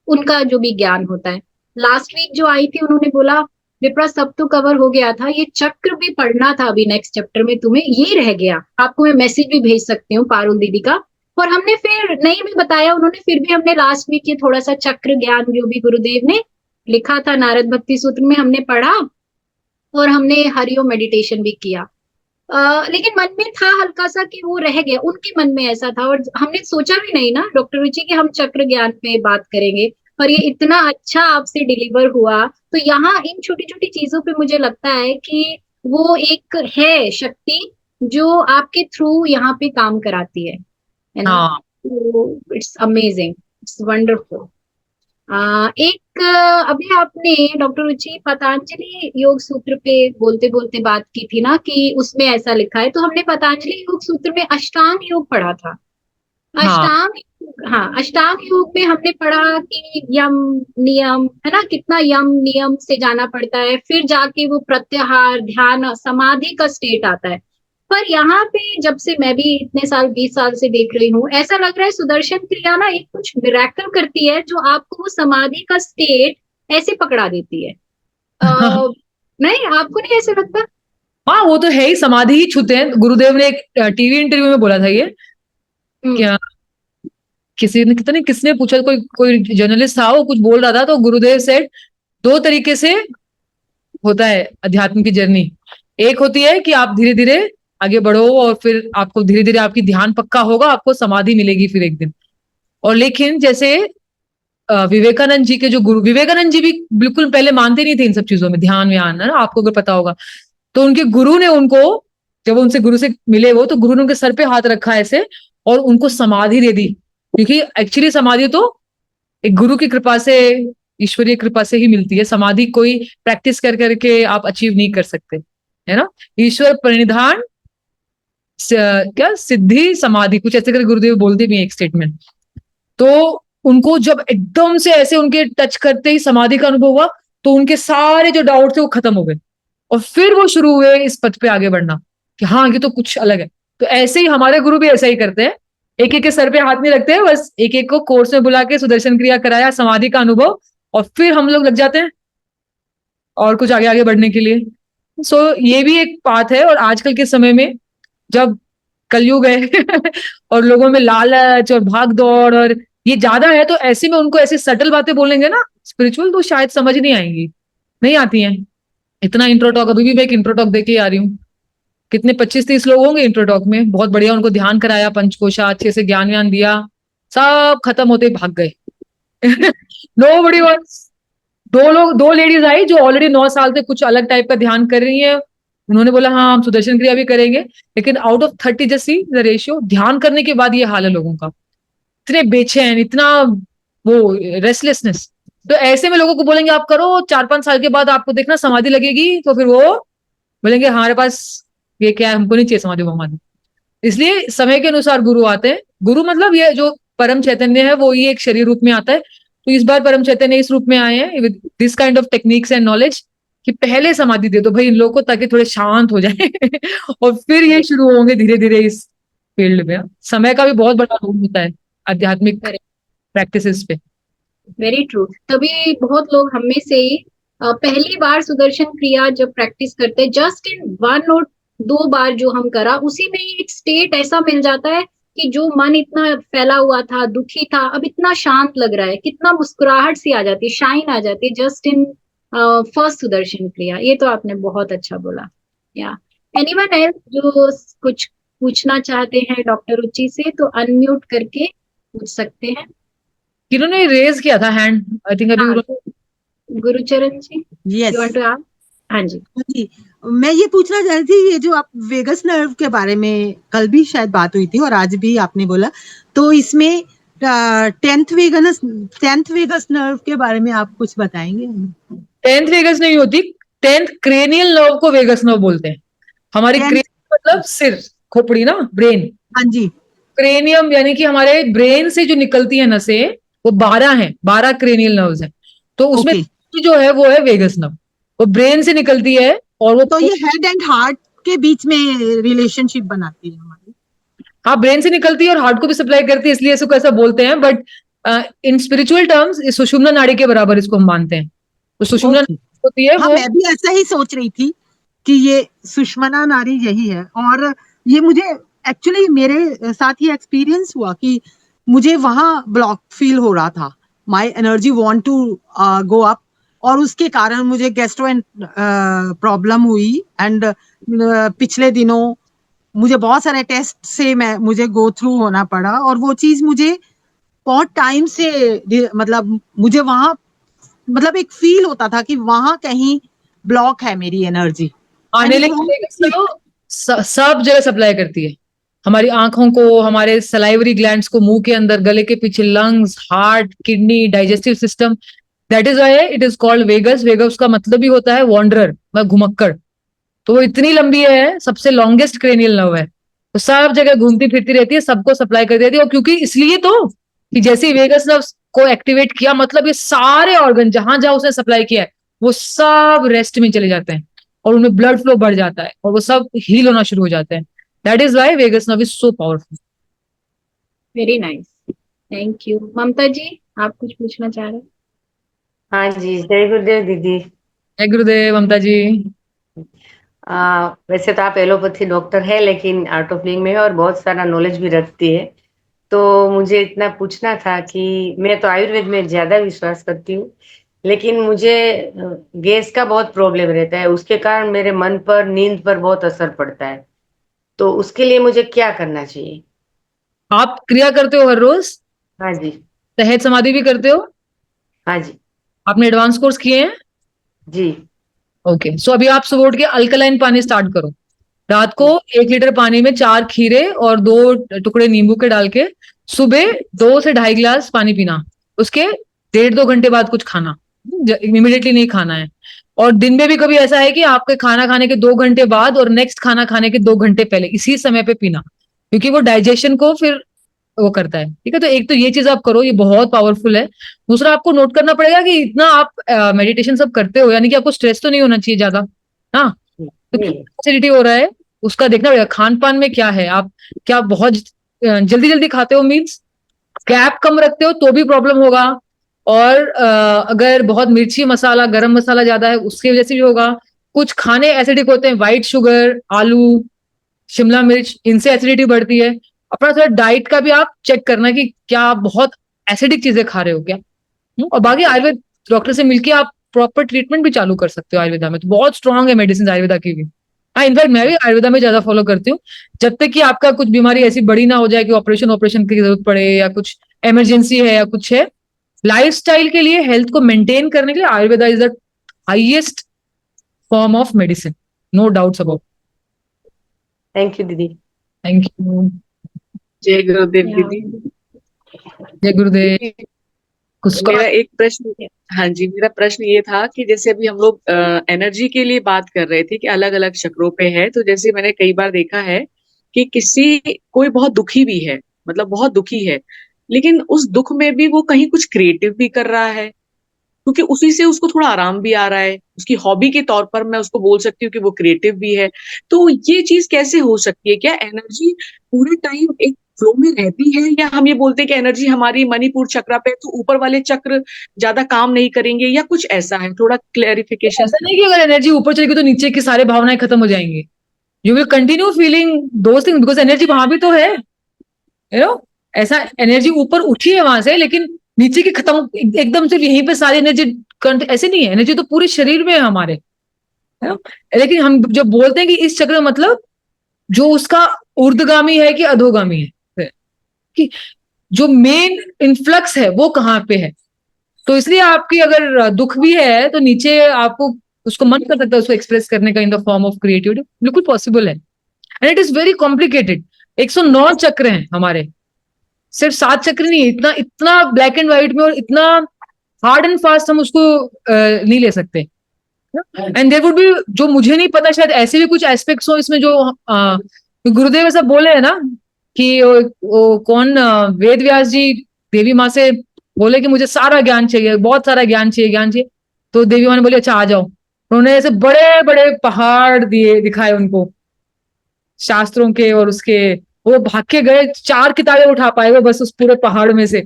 B: उनका जो भी ज्ञान होता है। लास्ट वीक जो आई थी उन्होंने बोला विप्रा सब तो कवर हो गया था, ये चक्र भी पढ़ना था अभी नेक्स्ट चैप्टर में, तुम्हें ये रह गया। आपको मैं मैसेज भी भेज सकती हूँ पारुल दीदी का। और हमने फिर नहीं भी बताया उन्होंने, फिर भी हमने लास्ट वीक ये थोड़ा सा चक्र ज्ञान जो भी गुरुदेव ने लिखा था नारद भक्ति सूत्र में हमने पढ़ा, और हमने हरिओम मेडिटेशन भी किया। लेकिन मन में था हल्का सा कि वो रह गया, उनके मन में ऐसा था, और हमने सोचा भी नहीं ना डॉक्टर रुचि कि हम चक्र ज्ञान पे बात करेंगे, और ये इतना अच्छा आपसे डिलीवर हुआ। तो यहाँ इन छोटी छोटी चीजों पे मुझे लगता है कि वो एक है शक्ति जो आपके थ्रू यहाँ पे काम कराती है ना?
A: हाँ
B: तो इट्स अमेजिंग, इट्स वंडरफुल। एक अभी आपने डॉक्टर रुचि पतंजलि योग सूत्र पे बोलते बोलते बात की थी ना कि उसमें ऐसा लिखा है, तो हमने पतंजलि योग सूत्र में अष्टांग योग पढ़ा था।
A: हाँ
B: अष्टांग, हाँ अष्टांग योग में हमने पढ़ा कि यम नियम है ना, कितना यम नियम से जाना पड़ता है, फिर जाके वो प्रत्याहार ध्यान समाधि का स्टेट आता है। पर यहाँ पे जब से मैं भी इतने साल 20 साल से देख रही हूँ, ऐसा लग रहा है सुदर्शन क्रिया ना एक कुछ मिरेकल करती है जो आपको वो समाधि का स्टेट ऐसे पकड़ा देती है। नहीं, आपको नहीं ऐसे लगता?
A: हाँ वो तो है ही, समाधि ही छूते हैं। गुरुदेव ने एक टीवी इंटरव्यू में बोला था ये,
B: हम्म।
A: क्या किसी ने, कितने नहीं किसने पूछा, कोई कोई जर्नलिस्ट था, वो कुछ बोल रहा था, तो गुरुदेव से दो तरीके से होता है अध्यात्म की जर्नी। एक होती है कि आप धीरे धीरे आगे बढ़ो और फिर आपको धीरे धीरे आपकी ध्यान पक्का होगा, आपको समाधि मिलेगी फिर एक दिन। और लेकिन जैसे विवेकानंद जी के जो गुरु, विवेकानंद जी भी बिल्कुल पहले मानते नहीं थे इन सब चीजों में, ध्यान व्यान, है ना, आपको अगर पता होगा। तो उनके गुरु ने उनको, जब उनसे गुरु से मिले वो, तो गुरु ने उनके सर पे हाथ रखा ऐसे और उनको समाधि दे दी। क्योंकि एक्चुअली समाधि तो एक गुरु की कृपा से, ईश्वरीय कृपा से ही मिलती है। समाधि कोई प्रैक्टिस कर करके आप अचीव नहीं कर सकते, है ना। ईश्वर प्रणिधान क्या सिद्धि समाधि, कुछ ऐसे करके गुरुदेव बोलते भी हैं एक स्टेटमेंट। तो उनको जब एकदम से ऐसे उनके टच करते ही समाधि का अनुभव हुआ, तो उनके सारे जो डाउट थे वो खत्म हो गए। और फिर वो शुरू हुए इस पथ पे आगे बढ़ना, कि हाँ ये तो कुछ अलग है। तो ऐसे ही हमारे गुरु भी ऐसा ही करते हैं, एक एक के सर पे हाथ नहीं रखते हैं, बस एक एक को कोर्स में बुला के सुदर्शन क्रिया कराया, समाधि का अनुभव, और फिर हम लोग लग जाते हैं और कुछ आगे आगे बढ़ने के लिए। सो ये भी एक पाथ है। और आजकल के समय में जब कलयुग है और लोगों में लालच और भाग दौड़ और ये ज्यादा है, तो ऐसे में उनको ऐसी सटल बातें बोलेंगे ना स्पिरिचुअल, तो शायद समझ नहीं आएंगी, नहीं आती हैं। इतना इंट्रोटॉक, अभी भी मैं एक इंट्रोटॉक दे के आ रही हूँ। कितने 25-30 लोग होंगे इंट्रोटॉक में, बहुत बढ़िया उनको ध्यान कराया, पंचकोशा अच्छे से ज्ञान व्यान दिया, सब खत्म होते ही भाग गए। नो बड़ी, दो लोग, दो लेडीज आई जो ऑलरेडी 9 साल से कुछ अलग टाइप का ध्यान कर रही हैं। उन्होंने बोला हाँ हम सुदर्शन क्रिया भी करेंगे, लेकिन out of 30 just see the ratio, ध्यान करने के बाद ये हाल है लोगों का, इतने बेचैन, इतना वो रेस्टलेसनेस। तो ऐसे में लोगों को बोलेंगे आप करो, 4-5 साल के बाद आपको देखना समाधि लगेगी, तो फिर वो बोलेंगे हमारे पास ये क्या है, हमको नहीं चाहिए समाधि समाधि। इसलिए समय के अनुसार गुरु आते हैं। गुरु मतलब ये जो परम चैतन्य है वो ये एक शरीर रूप में आता है। तो इस बार परम चैतन्य इस रूप में आए हैं with this kind of techniques and knowledge, कि पहले समाधि दे दो भाई इन लोगों को, ताकि थोड़े शांत हो जाए और फिर ये शुरू होंगे धीरे धीरे इस फील्ड में। समय का भी बहुत बड़ा रोल होता है आध्यात्मिक प्रैक्टिसेस पे।
B: Very true. तभी बहुत लोग हम में से पहली बार सुदर्शन क्रिया जब प्रैक्टिस करते, जस्ट इन 1 और 2 बार जो हम करा, उसी में ही एक स्टेट ऐसा मिल जाता है कि जो मन इतना फैला हुआ था, दुखी था, अब इतना शांत लग रहा है, कितना मुस्कुराहट सी आ जाती है, शाइन आ जाती है, जस्ट इन फर्स्ट सुदर्शन क्रिया। ये तो आपने बहुत अच्छा बोला। या एनीवन एल्स जो कुछ पूछना चाहते हैं डॉक्टर रुचि से, तो अनम्यूट करके पूछ सकते हैं।
A: किन्होंने रेज किया था हैंड, आई थिंक अभी
B: हाँ, Gurucharan ji, you
C: yes
B: want to ask? हाँ जी।
C: जी। मैं ये पूछना चाह रही थी, ये जो आप वेगस नर्व के बारे में कल भी शायद बात हुई थी और आज भी आपने बोला, तो इसमें 10th वेगस नर्व के बारे में आप कुछ बताएंगे?
A: 10th वेगस नहीं होती, 10th क्रेनियल नर्व को वेगस नर्व बोलते हैं। हमारी
C: 10th,
A: क्रेन मतलब सिर, खोपड़ी ना, ब्रेन।
C: हाँ जी।
A: क्रेनियम यानी कि हमारे ब्रेन से जो निकलती है नसें, वो 12 हैं, 12 क्रेनियल नर्व्स हैं। तो उसमें
C: ओके,
A: जो है वो है वेगस नर्व, वो ब्रेन से निकलती है। और वो
C: तो ये हेड एंड हार्ट के बीच में रिलेशनशिप बनाती है हमारी।
A: हाँ ब्रेन से निकलती है और हार्ट को भी सप्लाई करती है, इसलिए इसको ऐसा बोलते हैं। बट इन स्पिरिचुअल टर्म्स सुषुम्ना नाड़ी के बराबर इसको हम मानते हैं। तो सुषुम्ना
C: ओके,
A: होती है
C: हाँ
A: वो।
C: मैं भी ऐसा ही सोच रही थी कि ये सुषमना नारी यही है। और ये मुझे एक्चुअली मेरे साथ ही एक्सपीरियंस हुआ कि मुझे वहां ब्लॉक फील हो रहा था, my energy want to go up, और उसके कारण मुझे गैस्ट्रो प्रॉब्लम हुई। एंड पिछले दिनों मुझे बहुत सारे टेस्ट से मुझे गो थ्रू होना पड़ा, और वो चीज मुझे बहुत टाइम से मतलब मुझे वहां मतलब एक फील होता था कि वहां कहीं ब्लॉक है मेरी एनर्जी। एंड
A: आने लगे सब जगह सप्लाई करती है, हमारी आंखों को, हमारे सलाइवरी ग्लैंड्स को, मुंह के अंदर, गले के पीछे, lungs, heart, kidney, digestive system. That is why it is called vagus. Vagus का मतलब भी होता है वॉन्डरर, मतलब घुमक्कड़। तो वो इतनी लंबी है, सबसे लॉन्गेस्ट क्रेनियल नर्व है, तो सब जगह घूमती फिरती रहती है, सबको सप्लाई कर देती है। और क्योंकि इसलिए तो कि जैसे ही वेगस नर्व को एक्टिवेट किया, मतलब ये सारे ऑर्गन जहां जहां उसने सप्लाई किया है वो सब रेस्ट में चले जाते हैं, और उनमें ब्लड फ्लो बढ़ जाता है और वो सब हील होना शुरू हो जाते हैं। That is why vagus nerve is so powerful.
B: Very nice, thank you. Mamta ji, आप कुछ पूछना चाह रहे हैं?
D: हाँ जी, जय गुरुदेव दीदी।
A: जय गुरुदेव ममता जी।
D: वैसे तो आप एलोपैथी डॉक्टर है, लेकिन आर्ट ऑफ लिविंग में है और बहुत सारा नॉलेज भी रखती है। तो मुझे इतना पूछना था कि मैं तो आयुर्वेद में ज्यादा विश्वास करती हूँ, लेकिन मुझे गैस का बहुत प्रॉब्लम रहता है। उसके कारण मेरे मन पर, नींद पर बहुत असर पड़ता है। तो उसके लिए मुझे क्या करना चाहिए?
A: आप क्रिया करते हो हर रोज?
D: हाँ जी।
A: सहज समाधि भी करते हो?
D: हाँ जी।
A: आपने एडवांस कोर्स किए हैं?
D: जी।
A: ओके, सो अभी आप सुबह उठ के अल्कलाइन पानी स्टार्ट करो। रात को 1 लीटर पानी में 4 खीरे और 2 टुकड़े नींबू के डाल के सुबह 2 से ढाई गिलास पानी पीना। उसके 1.5-2 घंटे बाद कुछ खाना, इमिडिएटली नहीं खाना है। और दिन में भी कभी ऐसा है कि आपके खाना खाने के 2 घंटे बाद और नेक्स्ट खाना खाने के 2 घंटे पहले इसी समय पे पीना, क्योंकि वो डाइजेशन को फिर वो करता है। ठीक है, तो एक तो ये चीज आप करो, ये बहुत पावरफुल है। दूसरा, आपको नोट करना पड़ेगा कि इतना आप मेडिटेशन सब करते हो, यानी कि आपको स्ट्रेस तो नहीं होना चाहिए ज्यादा। हाँ, तो
D: नहीं।
A: एसिडिटी हो रहा है, उसका देखना पड़ेगा। खान पान में क्या है, आप क्या बहुत जल्दी जल्दी खाते हो, मीन्स गैप कम रखते हो तो भी प्रॉब्लम होगा। और अगर बहुत मिर्ची मसाला, गरम मसाला ज्यादा है, उसकी वजह से भी होगा। कुछ खाने एसिडिक होते हैं, व्हाइट शुगर, आलू, शिमला मिर्च, इनसे एसिडिटी बढ़ती है। अपना थोड़ा डाइट का भी आप चेक करना कि क्या आप बहुत एसिडिक चीजें खा रहे हो क्या। और बाकी आयुर्वेद डॉक्टर से मिलके आप प्रॉपर ट्रीटमेंट भी चालू कर सकते हो। आयुर्वेदा में तो बहुत स्ट्रांग है मेडिसिन आयुर्वेदा की भी। हाँ, इनफैक्ट मैं भी आयुर्वेदा में ज्यादा फॉलो करती हूँ। जब तक कि आपका कुछ बीमारी ऐसी बड़ी ना हो जाए कि ऑपरेशन ऑपरेशन की जरूरत पड़े या कुछ इमरजेंसी है या कुछ है। लाइफस्टाइल के लिए, हेल्थ को मेंटेन करने के लिए Ayurveda is the highest form of medicine, no doubts about.
D: Thank you दीदी।
A: Thank you.
E: जय गुरुदेव
B: या
E: दीदी।
A: जय गुरुदेव।
E: दीदी,
A: कुछ
E: मेरा एक प्रश्न, हाँ जी, मेरा प्रश्न ये था कि जैसे अभी हम लोग एनर्जी के लिए बात कर रहे थे कि अलग अलग चक्रों पे है, तो जैसे मैंने कई बार देखा है कि कोई बहुत दुखी भी है, मतलब बहुत दुखी है, लेकिन उस दुख में भी वो कहीं कुछ क्रिएटिव भी कर रहा है, क्योंकि उसी से उसको थोड़ा आराम भी आ रहा है। उसकी हॉबी के तौर पर मैं उसको बोल सकती हूँ कि वो क्रिएटिव भी है। तो ये चीज कैसे हो सकती है? क्या एनर्जी पूरे टाइम एक फ्लो में रहती है, या हम ये बोलते हैं कि एनर्जी हमारी मणिपुर चक्र पे है, तो ऊपर वाले चक्र ज्यादा काम नहीं करेंगे, या कुछ ऐसा है? थोड़ा क्लेरिफिकेशन।
A: ऐसा नहीं कि अगर एनर्जी ऊपर चलेगी तो नीचे की सारी भावनाएं खत्म हो जाएंगी। You will continue feeling those things because energy वहां भी तो है, यू नो। ऐसा एनर्जी ऊपर उठी है वहां से, लेकिन नीचे की खत्म एकदम से यहीं पे सारी एनर्जी, ऐसे नहीं है। एनर्जी तो पूरे शरीर में है हमारे, है ना। लेकिन हम जब बोलते हैं कि इस चक्र में, मतलब जो उसका ऊर्ध्वगामी है कि अधोगामी है, कि जो मेन इन्फ्लक्स है वो कहाँ पे है। तो इसलिए आपकी अगर दुख भी है तो नीचे आपको उसको मन कर सकता है उसको एक्सप्रेस करने का in the form of creativity, बिल्कुल पॉसिबल है। And it is very complicated. 109 चक्र हैं हमारे, सिर्फ 7 चक्र नहीं है। इतना इतना ब्लैक एंड व्हाइट में और इतना हार्ड एंड फास्ट हम उसको नहीं ले सकते। एंड देयर वुड बी, जो मुझे नहीं पता, शायद ऐसे भी कुछ एस्पेक्ट्स हो इसमें जो गुरुदेव ऐसा बोले है ना कि वो कौन वेद व्यास जी देवी माँ से बोले कि मुझे सारा ज्ञान चाहिए, बहुत सारा ज्ञान चाहिए, ज्ञान चाहिए। तो देवी माँ ने बोली अच्छा आ जाओ। उन्होंने ऐसे बड़े बड़े पहाड़ दिए, दिखाए उनको शास्त्रों के और उसके। वो भाग के गए, 4 किताबें उठा पाए वो बस उस पूरे पहाड़ में से,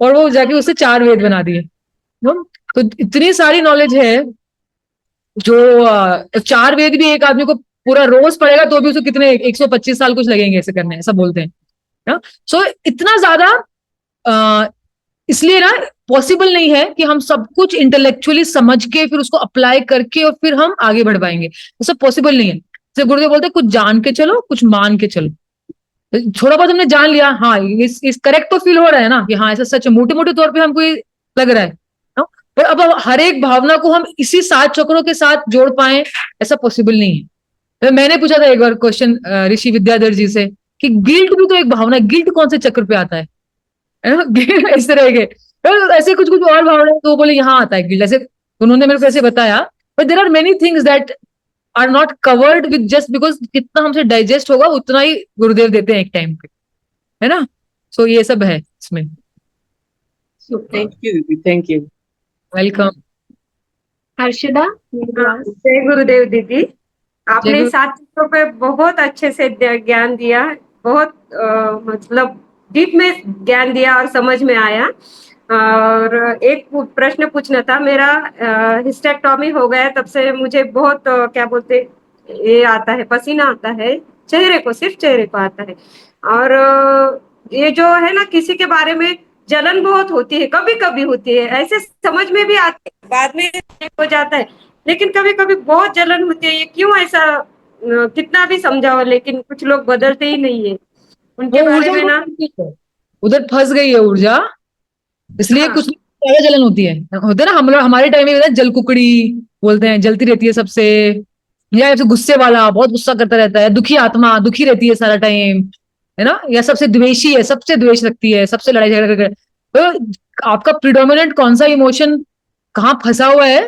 A: और वो जाके उससे 4 वेद बना दिए। तो इतनी सारी नॉलेज है जो 4 वेद भी एक आदमी को पूरा रोज पढ़ेगा तो भी उसको कितने 125 साल कुछ लगेंगे ऐसे करने, ऐसा बोलते हैं ना। सो इतना ज्यादा इसलिए ना पॉसिबल नहीं है कि हम सब कुछ इंटेलेक्चुअली समझ के फिर उसको अप्लाई करके और फिर हम आगे बढ़ पाएंगे। वो सब पॉसिबल नहीं है। जैसे गुरुदेव बोलते हैं कुछ जान के चलो, कुछ मान के चलो। थोड़ा बहुत हमने जान लिया, हाँ इस करेक्ट तो फील हो रहा है ना कि हाँ ऐसा सच है, मोटे मोटे तौर पे हमको ये लग रहा है ना? पर अब हर एक भावना को हम इसी 7 चक्रों के साथ जोड़ पाए, ऐसा पॉसिबल नहीं है। तो मैंने पूछा था एक बार क्वेश्चन ऋषि विद्याधर जी से कि गिल्ट भी तो एक भावना है, गिल्ट कौन से चक्र पे आता है ना? इस तरह के तो ऐसे कुछ कुछ और भावना, तो वो बोले यहाँ आता है गिल्ट, ऐसे उन्होंने मेरे को ऐसे बताया। But there are many things that are not covered with just because कितना हमसे डाइजेस्ट होगा उतना ही गुरुदेव देते हैं एक टाइम पे, है ना। सो ये सब है इसमें।
E: थैंक यू दीदी, थैंक यू।
A: वेलकम।
B: हर्षदा,
F: जय गुरुदेव दीदी। आपने
A: गुरु।
F: 7 चीजों पे बहुत अच्छे से ज्ञान दिया, बहुत मतलब डीप में ज्ञान दिया और समझ में आया। और एक प्रश्न पूछना था मेरा। हिस्टेक्टोमी हो गया तब से मुझे बहुत क्या बोलते, ये आता है, पसीना आता है चेहरे को, सिर्फ चेहरे को आता है। और ये जो है ना, किसी के बारे में जलन बहुत होती है, कभी कभी होती है, ऐसे समझ में भी आती है, बाद में ठीक हो जाता है, लेकिन कभी कभी बहुत जलन होती है। ये क्यों ऐसा? कितना भी समझाओ लेकिन कुछ लोग बदलते ही नहीं है,
A: वो
F: उनके बारे
A: ऊर्जा
F: में ना।
A: उधर फंस गई है ऊर्जा, इसलिए
F: हाँ
A: कुछ ज्यादा जलन होती है। होता है ना, हम लोग हमारे टाइम में होता है, जलकुकड़ी बोलते हैं, जलती रहती है सबसे, या ऐसे गुस्से वाला बहुत गुस्सा करता रहता है, दुखी आत्मा दुखी रहती है सारा टाइम, है ना, या सबसे द्वेषी है, सबसे द्वेष रखती है, सबसे लड़ाई झगड़ा करके। तो आपका प्रिडोमिनेंट कौन सा इमोशन कहाँ फंसा हुआ है,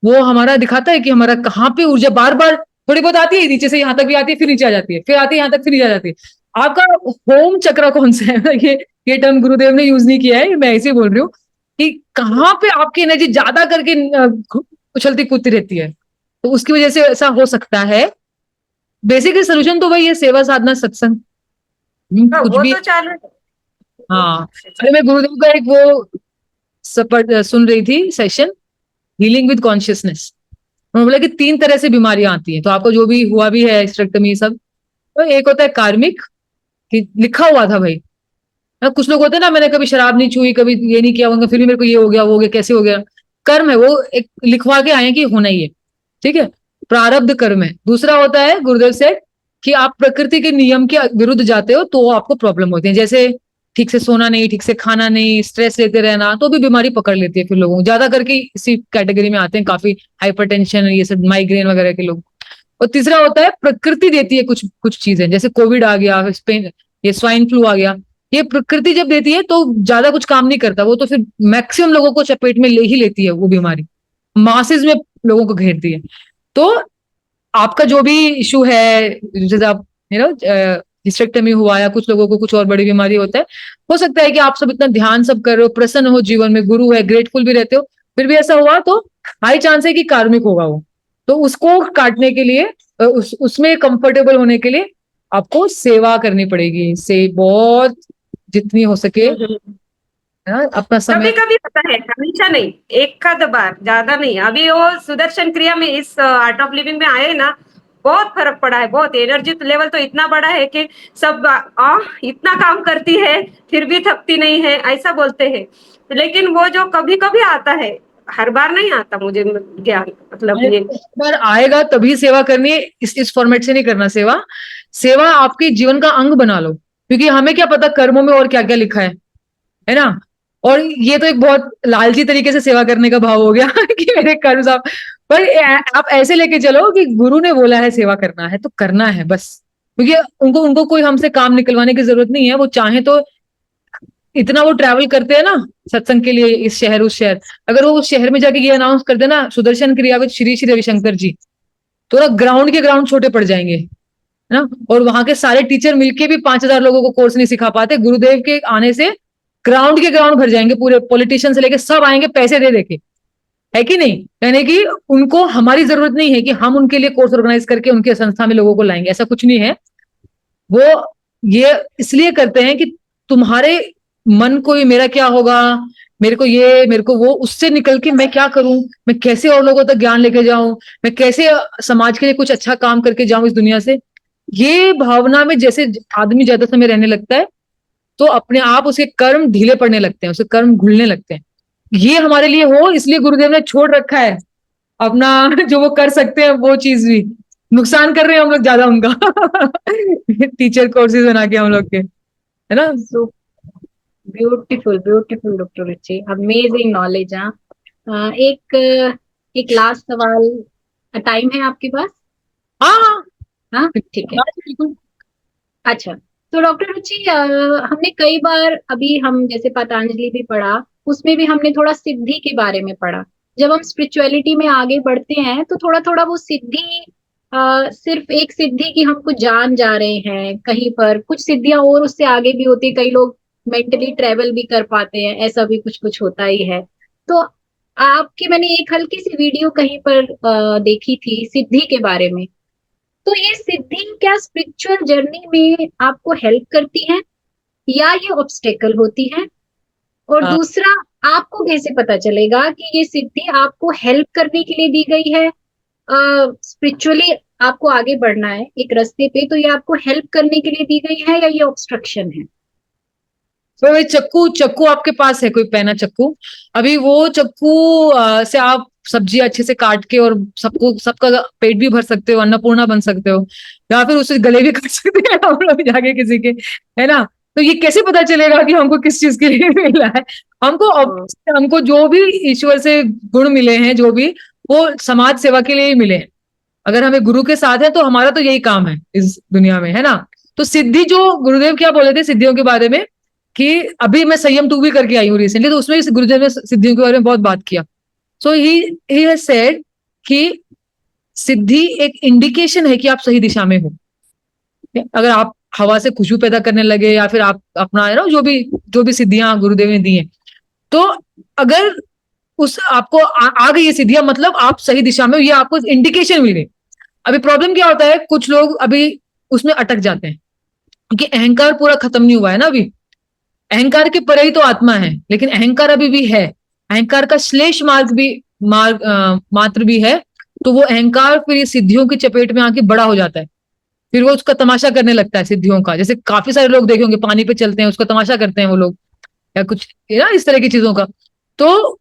A: वो हमारा दिखाता है कि हमारा कहाँ पे ऊर्जा बार बार थोड़ी बहुत आती है, नीचे से यहाँ तक भी आती है, फिर नीचे आ जाती है, फिर आती है यहाँ तक, फिर नीचे आ जाती है। आपका होम चक्र कौन सा है? ये टर्म गुरुदेव ने यूज नहीं किया है, मैं ऐसे ही बोल रही हूँ कि कहाँ पे आपकी एनर्जी ज्यादा करके उछलती कूदती रहती है, तो उसकी वजह से ऐसा हो सकता है। बेसिकली सोल्यूशन तो वही है, सेवा साधना सत्संग।
F: हाँ,
A: कुछ
F: वो
A: भी।
F: तो चालू है।
A: हाँ, अरे मैं गुरुदेव का एक वो सुन रही थी सेशन, हीलिंग विद कॉन्शियसनेस। उन्होंने बोला कि 3 तरह से बीमारियां आती हैं, तो आपको जो भी हुआ भी है हिस्टेरेक्टमी सब, तो एक होता है कार्मिक, कि लिखा हुआ था भाई ना, कुछ लोग होते हैं ना, मैंने कभी शराब नहीं छुई, कभी ये नहीं किया होगा, फिर भी मेरे को ये हो गया वो हो गया, कैसे हो गया? कर्म है वो, एक लिखवा के आए हैं कि होना ही है, ठीक है, प्रारब्ध कर्म है। दूसरा होता है गुरुदेव से कि आप प्रकृति के नियम के विरुद्ध जाते हो तो आपको प्रॉब्लम होती है, जैसे ठीक से सोना नहीं, ठीक से खाना नहीं, स्ट्रेस लेते रहना, तो भी बीमारी पकड़ लेती है। फिर लोगों को ज्यादा करके इसी कैटेगरी में आते हैं, काफी हाइपरटेंशन, ये सब माइग्रेन वगैरह के लोग। और तीसरा होता है प्रकृति देती है कुछ कुछ चीजें, जैसे कोविड आ गया, स्पेन, ये स्वाइन फ्लू आ गया, ये प्रकृति जब देती है तो ज्यादा कुछ काम नहीं करता वो, तो फिर मैक्सिमम लोगों को चपेट में ले ही लेती है वो बीमारी, मासेस में लोगों को घेरती है। तो आपका जो भी इशू है, जैसे आप हिस्टेक्टमी हुआ, या कुछ लोगों को कुछ और बड़ी बीमारी होता है, हो सकता है कि आप सब इतना ध्यान सब कर रहे हो, प्रसन्न हो, जीवन में गुरु है, ग्रेटफुल भी रहते हो, फिर भी ऐसा हुआ तो हाई चांस है कि कार्मिक होगा वो। तो उसको काटने के लिए, उसमें कंफर्टेबल होने के लिए आपको सेवा करनी पड़ेगी, से बहुत जितनी हो सके, है ना, अपना
F: कभी
A: समय।
F: कभी होता है, हमेशा नहीं, एक आध बार, ज्यादा नहीं। अभी वो सुदर्शन क्रिया में, इस आर्ट ऑफ लिविंग में आए ना, बहुत फर्क पड़ा है, बहुत एनर्जी लेवल तो इतना बड़ा है कि सब इतना काम करती है फिर भी थकती नहीं है, ऐसा बोलते हैं। लेकिन वो जो कभी कभी आता है, हर बार नहीं आता मुझे ज्ञान, मतलब ये।
A: एक बार आएगा तभी सेवा करनी है, इस फॉर्मेट से नहीं करना सेवा। सेवा आपके जीवन का अंग बना लो, क्योंकि हमें क्या पता कर्मों में और क्या क्या लिखा है ना। और ये तो एक बहुत लालची तरीके से सेवा करने का भाव हो गया कि मेरे कर्म साहब, पर आप ऐसे लेके चलो कि गुरु ने बोला है सेवा करना है तो करना है बस, क्योंकि उनको उनको कोई हमसे काम निकलवाने की जरूरत नहीं है। वो चाहे तो इतना वो ट्रैवल करते हैं ना सत्संग के लिए, इस शहर उस शहर, अगर वो उस शहर में जाके ये अनाउंस कर देना सुदर्शन क्रिया विद श्री श्री रविशंकर जी, तो ना ग्राउंड के ग्राउंड छोटे पड़ जाएंगे, है ना। और वहां के सारे टीचर मिलके भी 5,000 लोगों को कोर्स नहीं सिखा पाते, गुरुदेव के आने से ग्राउंड के ग्राउंड भर जाएंगे, पूरे पॉलिटिशियन से लेके सब आएंगे पैसे दे देके, है कि नहीं? यानी कि उनको हमारी जरूरत नहीं है कि हम उनके लिए कोर्स ऑर्गेनाइज करके उनके संस्था में लोगों को लाएंगे, ऐसा कुछ नहीं है। वो ये इसलिए करते हैं कि तुम्हारे मन को ही मेरा क्या होगा, मेरे को ये, मेरे को वो, उससे निकल के मैं क्या करूं, मैं कैसे और लोगों तक ज्ञान लेके जाऊं, मैं कैसे समाज के लिए कुछ अच्छा काम करके जाऊं इस दुनिया से। ये भावना में जैसे आदमी ज्यादा समय रहने लगता है तो अपने आप उसके कर्म ढीले पड़ने लगते हैं, उसके कर्म घुलने लगते हैं। ये हमारे लिए हो, इसलिए गुरुदेव ने छोड़ रखा है अपना जो वो कर सकते हैं वो चीज भी, नुकसान कर रहे हैं हम लोग ज्यादा उनका टीचर कोर्सेज बना के हम लोग के, है ना।
B: सो ब्यूटीफुल ब्यूटीफुल डॉक्टर रुचि, अमेजिंग नॉलेज। हाँ, एक लास्ट सवाल, टाइम है आपके पास?
A: हाँ
B: हाँ ठीक है।
A: बिल्कुल।
B: अच्छा, तो डॉक्टर रुचि, हमने कई बार, अभी हम जैसे पतंजलि भी पढ़ा, उसमें भी हमने थोड़ा सिद्धि के बारे में पढ़ा। जब हम स्पिरिचुअलिटी में आगे बढ़ते हैं तो थोड़ा थोड़ा वो सिद्धि, सिर्फ एक सिद्धि की हमको जान जा रहे हैं, कहीं पर कुछ सिद्धियां और उससे आगे भी होती है, कई लोग मेंटली ट्रेवल भी कर पाते हैं, ऐसा भी कुछ कुछ होता ही है। तो आपकी मैंने एक हल्की सी वीडियो कहीं पर देखी थी सिद्धि के बारे में। तो ये सिद्धि क्या स्पिरिचुअल जर्नी में आपको हेल्प करती है या ये ऑब्स्टेकल होती है? और
A: हाँ।
B: दूसरा, आपको कैसे पता चलेगा कि ये सिद्धि आपको हेल्प करने के लिए दी गई है, स्पिरिचुअली आपको आगे बढ़ना है एक रास्ते पे, तो ये आपको हेल्प करने के लिए दी गई है या ये ऑब्स्ट्रक्शन है?
A: तो वही चक्कू चक्कू आपके पास है कोई पेना चक्कू? अभी वो चक्कू से आप सब्जी अच्छे से काट के और सबको सबका पेट भी भर सकते हो, अन्नपूर्णा बन सकते हो, या फिर उससे गले भी काट सकते हैं हम लोग जाके किसी के, है ना? तो ये कैसे पता चलेगा कि हमको किस चीज के लिए मिला है? हमको हमको जो भी ईश्वर से गुण मिले हैं, जो भी, वो समाज सेवा के लिए ही मिले हैं। अगर हमें गुरु के साथ है तो हमारा तो यही काम है इस दुनिया में, है ना? तो सिद्धि, जो गुरुदेव क्या बोले थे सिद्धियों के बारे में, कि अभी मैं संयम 2 भी करके आई हूँ रिसेंटली, तो उसमें भी गुरुदेव ने सिद्धियों के बारे में बहुत बात किया। सो ही हैज सेड कि सिद्धि एक इंडिकेशन है कि आप सही दिशा में हो। अगर आप हवा से खुशबू पैदा करने लगे, या फिर आप अपना, है ना, जो भी सिद्धियां गुरुदेव ने दी हैं, तो अगर उस आपको आ गई ये सिद्धियां, मतलब आप सही दिशा में हो, ये आपको इंडिकेशन मिल गई। अभी प्रॉब्लम क्या होता है, कुछ लोग अभी उसमें अटक जाते हैं क्योंकि अहंकार पूरा खत्म नहीं हुआ है ना अभी। अहंकार के परे ही तो आत्मा है, लेकिन अहंकार अभी भी है। अहंकार का श्लेष मात्र भी है। तो वो अहंकार फिर ये सिद्धियों की चपेट में आके बड़ा हो जाता है, फिर वो उसका तमाशा करने लगता है सिद्धियों का। जैसे काफी सारे लोग देखे होंगे पानी पे चलते हैं, उसका तमाशा करते हैं वो लोग, या कुछ, है ना, इस तरह की चीजों का। तो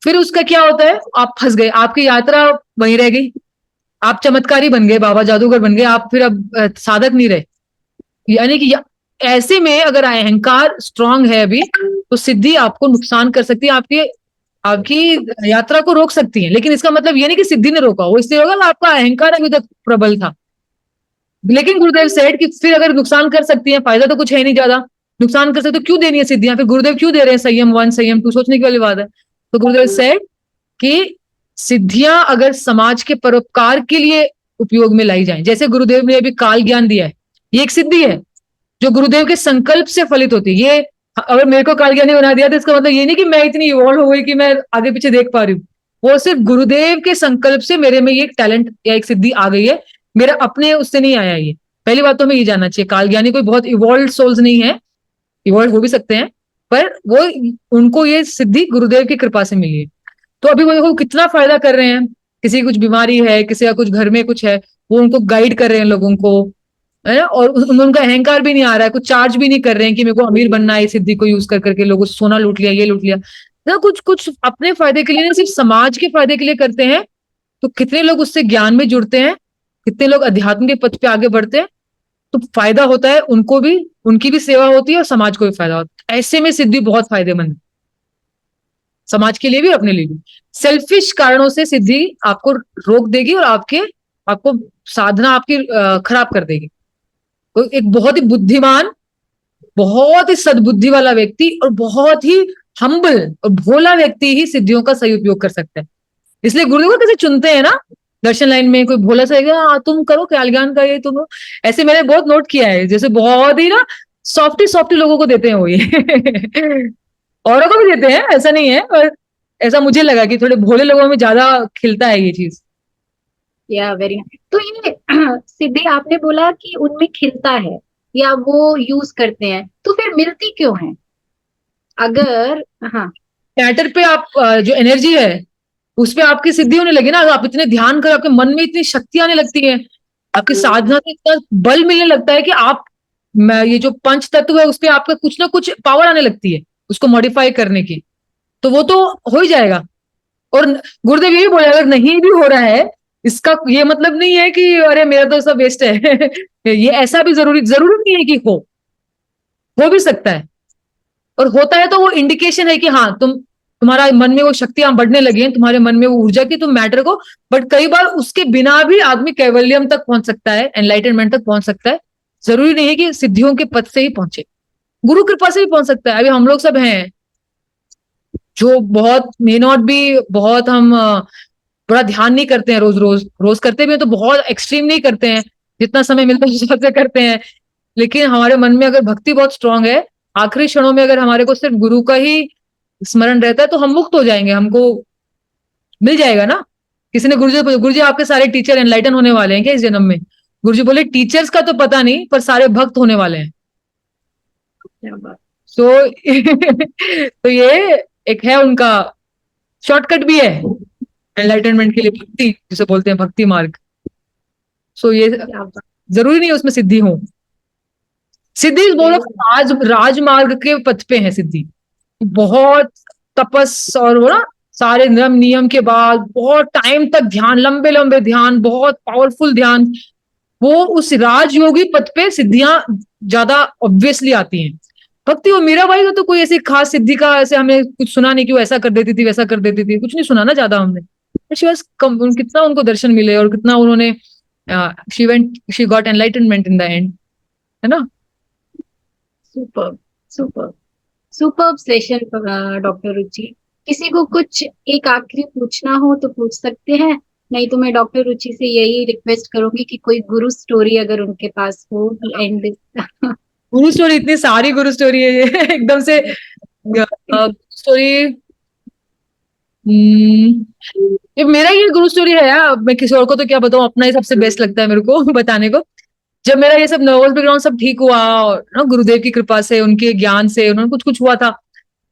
A: फिर उसका क्या होता है, आप फंस गए, आपकी यात्रा वहीं रह गई, आप चमत्कारी बन गए, बाबा जादूगर बन गए, आप फिर अब साधक नहीं रहे। यानी कि ऐसे में अगर अहंकार स्ट्रांग है अभी, तो सिद्धि आपको नुकसान कर सकती है, आपकी आपकी यात्रा को रोक सकती है। लेकिन इसका मतलब ये नहीं कि सिद्धि ने रोका, वो इसलिए रोका कि आपका अहंकार अभी तक प्रबल था। लेकिन गुरुदेव सेठ कि फिर अगर नुकसान कर सकती है, फायदा तो कुछ है नहीं ज्यादा, नुकसान कर सकते तो क्यों देनी है सिद्धियां? फिर गुरुदेव क्यों दे रहे हैं संयम 1 संयम 2? सोचने की वाली बात है। तो गुरुदेव सेठ कि सिद्धियां अगर समाज के परोपकार के लिए उपयोग में लाई जाए, जैसे गुरुदेव ने अभी काल ज्ञान दिया है, ये एक सिद्धि है जो गुरुदेव के संकल्प से फलित होती है। ये अगर मेरे को काल ज्ञानी बना दिया तो इसका मतलब ये नहीं कि मैं इतनी इवॉल्व हो गई कि मैं आगे पीछे देख पा रही हूँ। वो सिर्फ गुरुदेव के संकल्प से मेरे में ये एक टैलेंट या एक सिद्धि आ गई है, मेरा अपने उससे नहीं आया। ये पहली बात तो हमें ये जानना चाहिए, काल ज्ञानी कोई बहुत इवॉल्व सोल्स नहीं है, इवॉल्व हो भी सकते हैं, पर वो उनको ये सिद्धि गुरुदेव की कृपा से मिली है। तो अभी वो देखो कितना फायदा कर रहे हैं। किसी की कुछ बीमारी है, किसी का कुछ घर में कुछ है, वो उनको गाइड कर रहे हैं लोगों को, है ना? और उनका अहंकार भी नहीं आ रहा है, कुछ चार्ज भी नहीं कर रहे हैं कि मेरे को अमीर बनना है इस सिद्धि को यूज कर करके, लोगों से सोना लूट लिया, ये लूट लिया ना, कुछ कुछ अपने फायदे के लिए नहीं, सिर्फ समाज के फायदे के लिए करते हैं। तो कितने लोग उससे ज्ञान में जुड़ते हैं, कितने लोग अध्यात्म के पथ पे आगे बढ़ते हैं, तो फायदा होता है उनको भी, उनकी भी सेवा होती है और समाज को भी फायदा होता है। ऐसे में सिद्धि बहुत फायदेमंद है, समाज के लिए भी और अपने लिए भी। सेल्फिश कारणों से सिद्धि आपको रोक देगी और आपको साधना आपकी खराब कर देगी। तो एक बहुत ही बुद्धिमान, बहुत ही सद्बुद्धि वाला व्यक्ति और बहुत ही हम्बल और भोला व्यक्ति ही सिद्धियों का सही उपयोग कर सकता है। इसलिए गुरुदेव को कैसे चुनते हैं ना, दर्शन लाइन में कोई भोला सा तुम करो काल ज्ञान का ये तुम, ऐसे मैंने बहुत नोट किया है, जैसे बहुत ही ना सॉफ्टी सॉफ्टी लोगों को देते हैं वो ये औरों को भी देते हैं, ऐसा नहीं है, पर ऐसा मुझे लगा कि थोड़े भोले लोगों में ज्यादा खिलता है ये चीज।
B: या वेरी नाइस। तो ये सिद्धि आपने बोला कि उनमें खिलता है या वो यूज करते हैं, तो फिर मिलती क्यों है? अगर हाँ,
A: मैटर पे आप जो एनर्जी है उस पे आपकी सिद्धि होने लगी ना, अगर आप इतने ध्यान करें, आपके मन में इतनी शक्ति आने लगती है, आपकी साधना से इतना बल मिलने लगता है कि आप ये जो पंच तत्व है उस पे आपका कुछ ना कुछ पावर आने लगती है उसको मॉडिफाई करने की, तो वो तो हो ही जाएगा। और गुरुदेव यही बोले, अगर नहीं भी हो रहा है इसका ये मतलब नहीं है कि अरे मेरा तो सब वेस्ट है ये ऐसा भी जरूरी नहीं है कि हो भी सकता है, और होता है तो वो इंडिकेशन है कि हाँ तुम्हारा मन में वो शक्तियां बढ़ने लगी हैं, तुम्हारे मन में वो ऊर्जा की, तुम मैटर को, बट कई बार उसके बिना भी आदमी कैवल्यम तक पहुंच सकता है, एनलाइटनमेंट तक पहुंच सकता है। जरूरी नहीं है कि सिद्धियों के पद से ही पहुंचे, गुरु कृपा से भी पहुंच सकता है। अभी हम लोग सब हैं जो बहुत मे नॉट भी, बहुत हम बड़ा ध्यान नहीं करते हैं, रोज करते भी हैं तो बहुत एक्सट्रीम नहीं करते हैं, जितना समय मिलता है उस हिसाब से करते हैं। लेकिन हमारे मन में अगर भक्ति बहुत स्ट्रांग है, आखिरी क्षणों में अगर हमारे को सिर्फ गुरु का ही स्मरण रहता है तो हम मुक्त हो जाएंगे, हमको मिल जाएगा ना। किसी ने गुरुजी आपके सारे टीचर एनलाइटन होने वाले हैं क्या इस जन्म में? गुरुजी बोले टीचर्स का तो पता नहीं, पर सारे भक्त होने वाले हैं। तो तो ये एक है उनका शॉर्टकट भी है एनलाइटनमेंट के लिए, भक्ति जिसे बोलते हैं, भक्ति मार्ग। सो ये
B: क्या बात।
A: जरूरी नहीं है उसमें सिद्धि हो। सिद्धि बोलो राजमार्ग के पथ पे है सिद्धि। बहुत तपस और वो ना सारे नियम नियम के बाद बहुत टाइम तक ध्यान, लंबे लंबे ध्यान, बहुत पावरफुल ध्यान, वो उस राजयोगी पथ पे सिद्धियां ज्यादा ऑब्वियसली आती हैं। भक्ति वो मीराबाई का तो कोई ऐसी खास सिद्धि का ऐसे हमें कुछ सुना नहीं कि वो ऐसा कर देती थी वैसा कर देती थी, कुछ नहीं सुना ना ज्यादा हमने। शी वाज कितना उनको दर्शन मिले और कितना उन्होंने she got enlightenment in the end, है ना।
B: Super super super session doctor Ruchi. किसी को कुछ एक आखिरी पूछना हो तो पूछ सकते हैं, नहीं तो मैं डॉक्टर रुचि से यही रिक्वेस्ट करूंगी कि कोई गुरु स्टोरी अगर उनके पास हो to and this.
A: Guru story, इतनी सारी गुरु स्टोरी है ये एकदम से स्टोरी। ये मेरा ये गुरु स्टोरी है यार, मैं किसी और को तो क्या बताऊं, अपना ही सबसे बेस्ट लगता है मेरे को बताने को। जब मेरा ये सब नर्वस बैकग्राउंड सब ठीक हुआ और ना गुरुदेव की कृपा से, उनके ज्ञान से, उन्होंने कुछ कुछ हुआ था,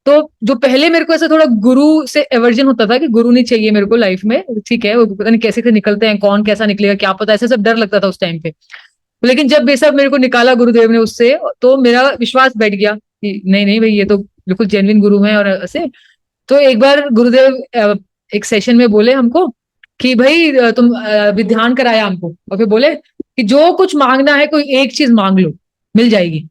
A: तो जो पहले मेरे को ऐसा थोड़ा गुरु से एवर्जन होता था कि गुरु नहीं चाहिए मेरे को लाइफ में, ठीक है वो पता नहीं कैसे से निकलते हैं, कौन कैसा निकलेगा क्या पता, ऐसे सब डर लगता था उस टाइम पे। लेकिन जब ये सब मेरे को निकाला गुरुदेव ने उससे, तो मेरा विश्वास बैठ गया कि नहीं नहीं भाई ये तो बिल्कुल जेन्युइन गुरु है और ऐसे। तो एक बार गुरुदेव एक सेशन में बोले हमको कि भाई तुम अभी ध्यान कराया हमको, और फिर बोले कि जो कुछ मांगना है कोई एक चीज मांग लो मिल जाएगी।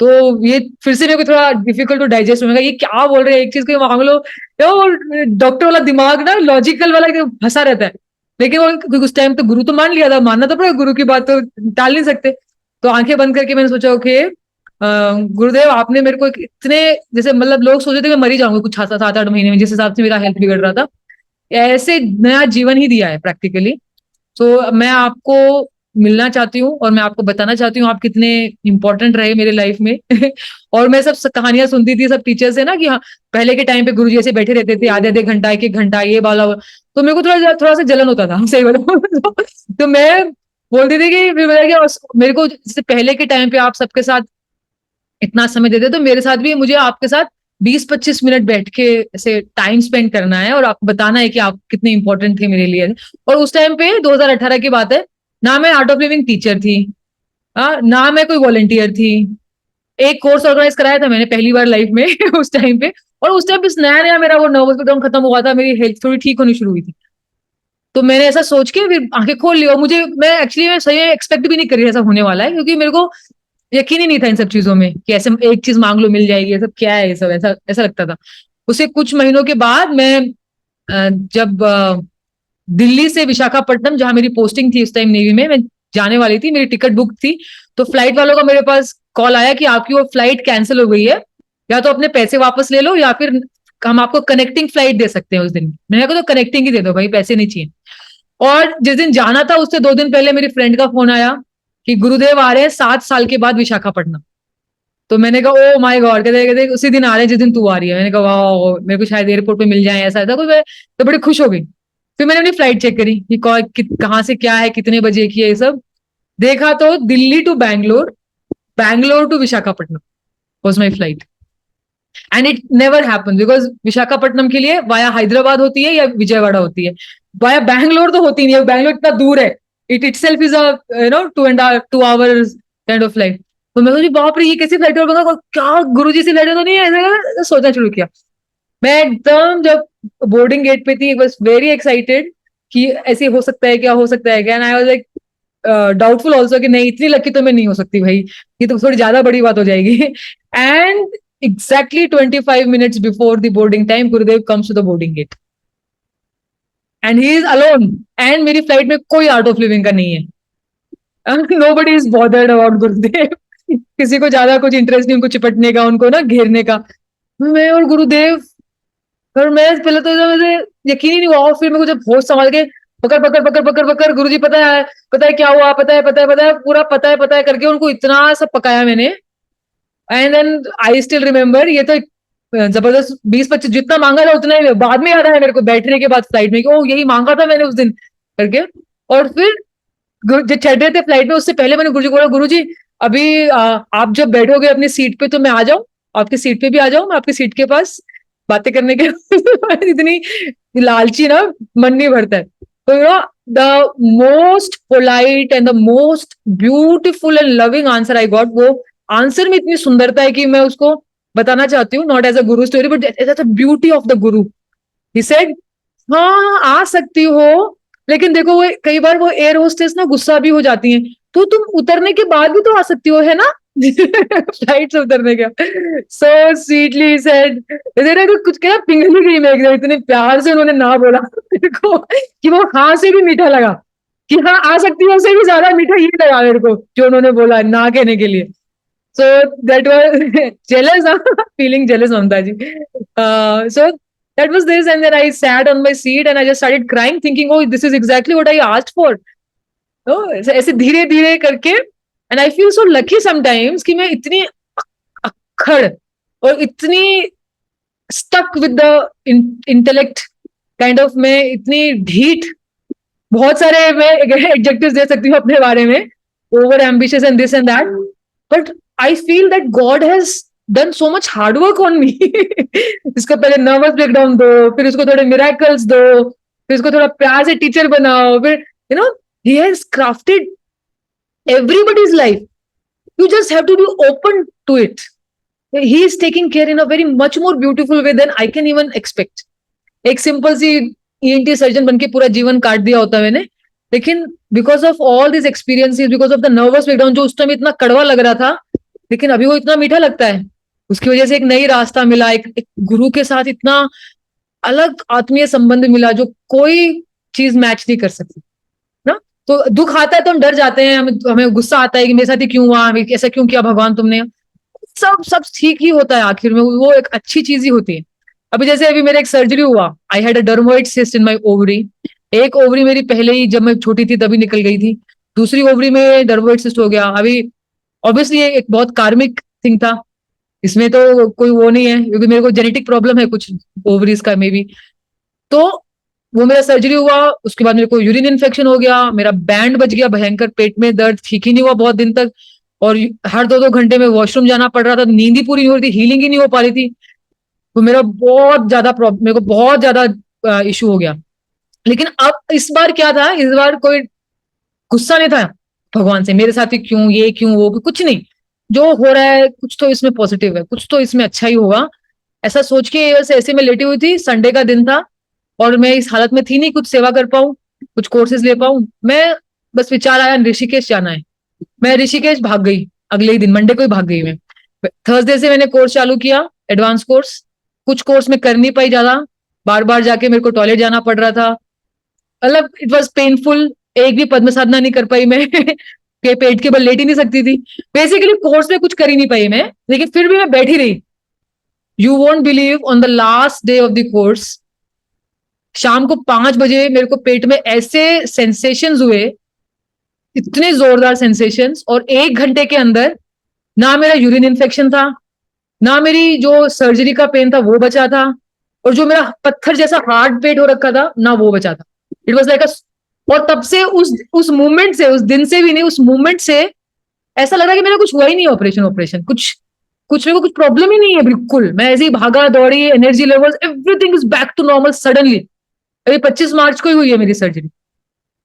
A: तो ये फिर से मेरे को थोड़ा डिफिकल्ट टू डाइजेस्ट होगा, ये क्या बोल रहे हैं एक चीज को मांग लो, तो डॉक्टर वाला दिमाग ना लॉजिकल वाला एकदम फंसा रहता है। लेकिन वो उस टाइम तो गुरु तो मान लिया था, मानना तो पड़ेगा, गुरु की बात तो टाल नहीं सकते। तो आंखें बंद करके मैंने सोचा ओके गुरुदेव आपने मेरे को इतने, जैसे मतलब लोग सोचे थे मैं मर ही जाऊंगा कुछ 7-8 महीने में, जिस हिसाब से मेरा हेल्थ बिगड़ रहा था, ऐसे नया जीवन ही दिया है प्रैक्टिकली। तो मैं आपको मिलना चाहती हूँ और मैं आपको बताना चाहती हूँ आप कितने इंपॉर्टेंट रहे मेरे लाइफ में और मैं सब कहानियां सुनती थी सब टीचर से ना कि हाँ पहले के टाइम पे गुरुजी ऐसे बैठे रहते थे आधे आधे घंटा एक एक घंटा ये वाला, तो मेरे को थोड़ा थोड़ा सा जलन होता था सही बताऊं तो मैं बोलती थी कि फिर मेरे को जैसे पहले के टाइम पे आप सबके साथ इतना समय देते, तो मेरे साथ भी मुझे आपके साथ 20-25 मिनट बैठ के ऐसे टाइम स्पेंड करना है और आपको बताना है कि आप कितने इंपॉर्टेंट थे मेरे लिए। और उस टाइम पे 2018 की बात है, ना मैं आर्ट ऑफ लिविंग टीचर थी, ना मैं कोई वॉलंटियर थी। एक कोर्स ऑर्गेनाइज कराया था मैंने पहली बार लाइफ में उस टाइम पे, और उस टाइम पे नया नया मेरा वो नर्वस ब्रेकडाउन खत्म हुआ था, मेरी हेल्थ थोड़ी ठीक होनी शुरू हुई थी। तो मैंने ऐसा सोच के फिर आंखें खोल ली, और मुझे मैं एक्चुअली मैं सही में एक्सपेक्ट भी नहीं कर रही ऐसा होने वाला है, क्योंकि मेरे को यकीन ही नहीं था इन सब चीजों में कि ऐसे एक चीज मांग लो मिल जाएगी, ये सब क्या है, ये सब ऐसा ऐसा लगता था। उसे कुछ महीनों के बाद मैं जब दिल्ली से विशाखापट्टनम, जहां मेरी पोस्टिंग थी उस टाइम नेवी में, मैं जाने वाली थी, मेरी टिकट बुक थी, तो फ्लाइट वालों का मेरे पास कॉल आया कि आपकी वो फ्लाइट कैंसिल हो गई है, या तो अपने पैसे वापस ले लो या फिर हम आपको कनेक्टिंग फ्लाइट दे सकते हैं उस दिन। मैंने कहा तो कनेक्टिंग ही दे दो भाई, पैसे नहीं चाहिए। और जिस दिन जाना था उससे 2 दिन पहले मेरी फ्रेंड का फोन आया कि गुरुदेव आ रहे हैं 7 साल के बाद विशाखापट्टनम। तो मैंने कहा ओ माय गॉड, कहते कहते उसी दिन आ रहे हैं जिस दिन तू आ रही है। मैंने कहा वाह मेरे को शायद एयरपोर्ट पे मिल जाए, ऐसा था कुछ। मैं तो बड़ी खुश हो गई। फिर मैंने अपनी फ्लाइट चेक करी कि कहाँ से क्या है, कितने बजे की है, ये सब देखा, तो Delhi to Bangalore, Bangalore to Visakhapatnam was my flight. And it never happen, because Visakhapatnam के लिए वाया हैदराबाद होती है या विजयवाड़ा होती है, वाया बैंगलोर तो होती नहीं है, बैंगलोर इतना दूर है, it itself is a 2 hours kind of flight. तो मैं सोची बाप रे ये कैसी फ्लाइट है, क्या गुरुजी से फ्लाइट तो नहीं है, ऐसा सोचना शुरू किया। मैं एकदम जब बोर्डिंग गेट पे थी, वॉज वेरी एक्साइटेड कि ऐसे हो सकता है क्या, हो सकता है क्या, and I was like doubtful also कि नहीं इतनी लकी तो मैं नहीं हो सकती भाई, ये तो थोड़ी ज्यादा बड़ी बात हो जाएगी। And exactly 25 minutes before the boarding time, Gurudev comes to the boarding gate and he is alone, and मेरी फ्लाइट में कोई आर्ट ऑफ लिविंग का नहीं है। nobody is bothered about Gurudev किसी को ज्यादा कुछ इंटरेस्ट नहीं उनको चिपटने का, उनको ना घेरने का। मैं और गुरुदेव, और मैं पहले तो मुझे यकीन ही नहीं हुआ, और फिर मेरे को जब होश संभाल के पकड़ पकड़ पकड़ पकड़ पकड़ गुरुजी पता है क्या हुआ, पता है पूरा पता है करके उनको इतना सब पकाया मैंने। And then I still remember, ये तो जबरदस्त 20-25 जितना मांगा था उतना ही बाद में याद आया मेरे को बैठने के बाद फ्लाइट में, ओ यही मांगा था मैंने उस दिन करके। और फिर जब चढ़ रहे थे फ्लाइट में उससे पहले मैंने गुरुजी को बोला, गुरुजी अभी आप जब बैठोगे अपनी सीट पे तो मैं आ जाऊं। आपकी सीट पे भी आ जाऊं, मैं आपकी सीट के पास बातें करने के इतनी लालची ना, मन नहीं भरता है। तो you know the most polite and the most beautiful and loving answer I got, वो आंसर में इतनी सुंदरता है कि मैं उसको बताना चाहती हूँ, not as a guru story but as a beauty of the guru. He said, हाँ आ सकती हो, लेकिन देखो वो कई बार वो एयर होस्टेस ना गुस्सा भी हो जाती हैं, तो तुम उतरने के बाद भी तो आ सकती हो, है ना? फ्लाइट से उतरने का। सो स्वीटली सेड, कुछ क्या पिघल गई मैं एकदम, इतने प्यार से उन्होंने ना बोला मेरे को कि वो हाँ से भी मीठा लगा, कि हाँ आ सकती हो से भी ज्यादा मीठा ये लगा मेरे को जो उन्होंने बोला ना कहने के लिए। So that was jealous, feeling jealous, Mamta ji. So that was this, and then I sat on my seat and I just started crying, thinking, "Oh, this is exactly what I asked for." तो ऐसे धीरे धीरे करके, and I feel so lucky sometimes कि मैं इतनी अक्खड़ और इतनी stuck with the intellect kind of, मैं इतनी ढीठ, बहुत सारे मैं एडजेक्टिव्स दे सकती हूँ अपने बारे में, over ambitious and this and that, but I feel that God has done so much hard work on me. इसको पहले नर्वस ब्रेकडाउन दो, फिर इसको थोड़े मिराकल्स दो, फिर इसको थोड़ा प्यार से टीचर बनाओ, फिर you know he has crafted everybody's life. You just have to be open to it. He is taking care in a very much more beautiful way than I can even expect. एक सिंपल सी ईएनटी सर्जन बनके पूरा जीवन काट दिया होता मैंने, लेकिन because of all this experiences, because of the nervous breakdown जो उस टाइम इतना कड़वा लग रहा था, लेकिन अभी वो इतना मीठा लगता है, उसकी वजह से एक नई रास्ता मिला, एक गुरु के साथ इतना अलग आत्मीय संबंध मिला जो कोई चीज मैच नहीं कर सकती ना। तो दुख आता है तो हम डर जाते हैं, हमें गुस्सा आता है कि मेरे साथ ही क्यों हुआ, ऐसा क्यों किया भगवान तुमने, सब सब ठीक ही होता है आखिर में, वो एक अच्छी चीज ही होती है। अभी जैसे अभी मेरा एक सर्जरी हुआ, I had a dermoid cyst in my ovary. एक ओवरी मेरी पहले ही जब मैं छोटी थी तभी निकल गई थी, दूसरी ओवरी में डर्मोइड सिस्ट हो गया। अभी ऑब्वियसली एक बहुत कार्मिक थिंग था, इसमें तो कोई वो नहीं है, क्योंकि मेरे को जेनेटिक प्रॉब्लम है कुछ ओवरीज का मे बी। तो वो मेरा सर्जरी हुआ, उसके बाद मेरे को यूरिन इन्फेक्शन हो गया, मेरा बैंड बच गया भयंकर, पेट में दर्द ठीक ही नहीं हुआ बहुत दिन तक, और हर 2-2 घंटे में वॉशरूम जाना पड़ रहा था, नींद ही पूरी नहीं हो रही थी, हीलिंग ही नहीं हो पा रही थी। तो मेरा बहुत ज्यादा प्रॉब्लम, मेरे को बहुत ज्यादा इशू हो गया। लेकिन अब इस बार क्या था, इस बार कोई गुस्सा नहीं था भगवान से, मेरे साथ ही क्यों, ये क्यों, वो कुछ नहीं, जो हो रहा है कुछ तो इसमें पॉजिटिव है, कुछ तो इसमें अच्छा ही होगा, ऐसा सोच के बस ऐसे में लेटी हुई थी। संडे का दिन था और मैं इस हालत में थी नहीं कुछ सेवा कर पाऊं, कुछ कोर्सेज ले पाऊं, मैं बस विचार आया ऋषिकेश जाना है, मैं ऋषिकेश भाग गई। अगले ही दिन मंडे को ही भाग गई मैं। थर्सडे से मैंने कोर्स चालू किया, एडवांस कोर्स। कुछ कोर्स में कर नहीं पाई ज्यादा, बार बार जाके मेरे को टॉयलेट जाना पड़ रहा था, मतलब इट वॉज पेनफुल। एक भी पद्म साधना नहीं कर पाई मैं के पेट के बल लेट ही नहीं सकती थी। बेसिकली कोर्स में कुछ कर ही नहीं पाई मैं, लेकिन फिर भी मैं बैठी रही। You won't believe, on the last day of the course शाम को 5 बजे मेरे को पेट में ऐसे सेंसेशंस हुए, इतने जोरदार सेंसेशंस, और 1 घंटे के अंदर ना मेरा यूरिन इन्फेक्शन था, ना मेरी जो सर्जरी का पेन था वो बचा था, और जो मेरा पत्थर जैसा हार्ड पेट हो रखा था ना वो बचा था। इट वॉज लाइक और तब से उस मूवमेंट से, उस दिन से भी नहीं, उस मूवमेंट से ऐसा लग रहा है कि मेरा कुछ हुआ ही नहीं, ऑपरेशन कुछ मेरे को कुछ प्रॉब्लम ही नहीं है बिल्कुल। मैं ऐसे ही भागा दौड़ी, energy levels everything is back to normal suddenly. अभी 25 मार्च को ही हुई है मेरी सर्जरी,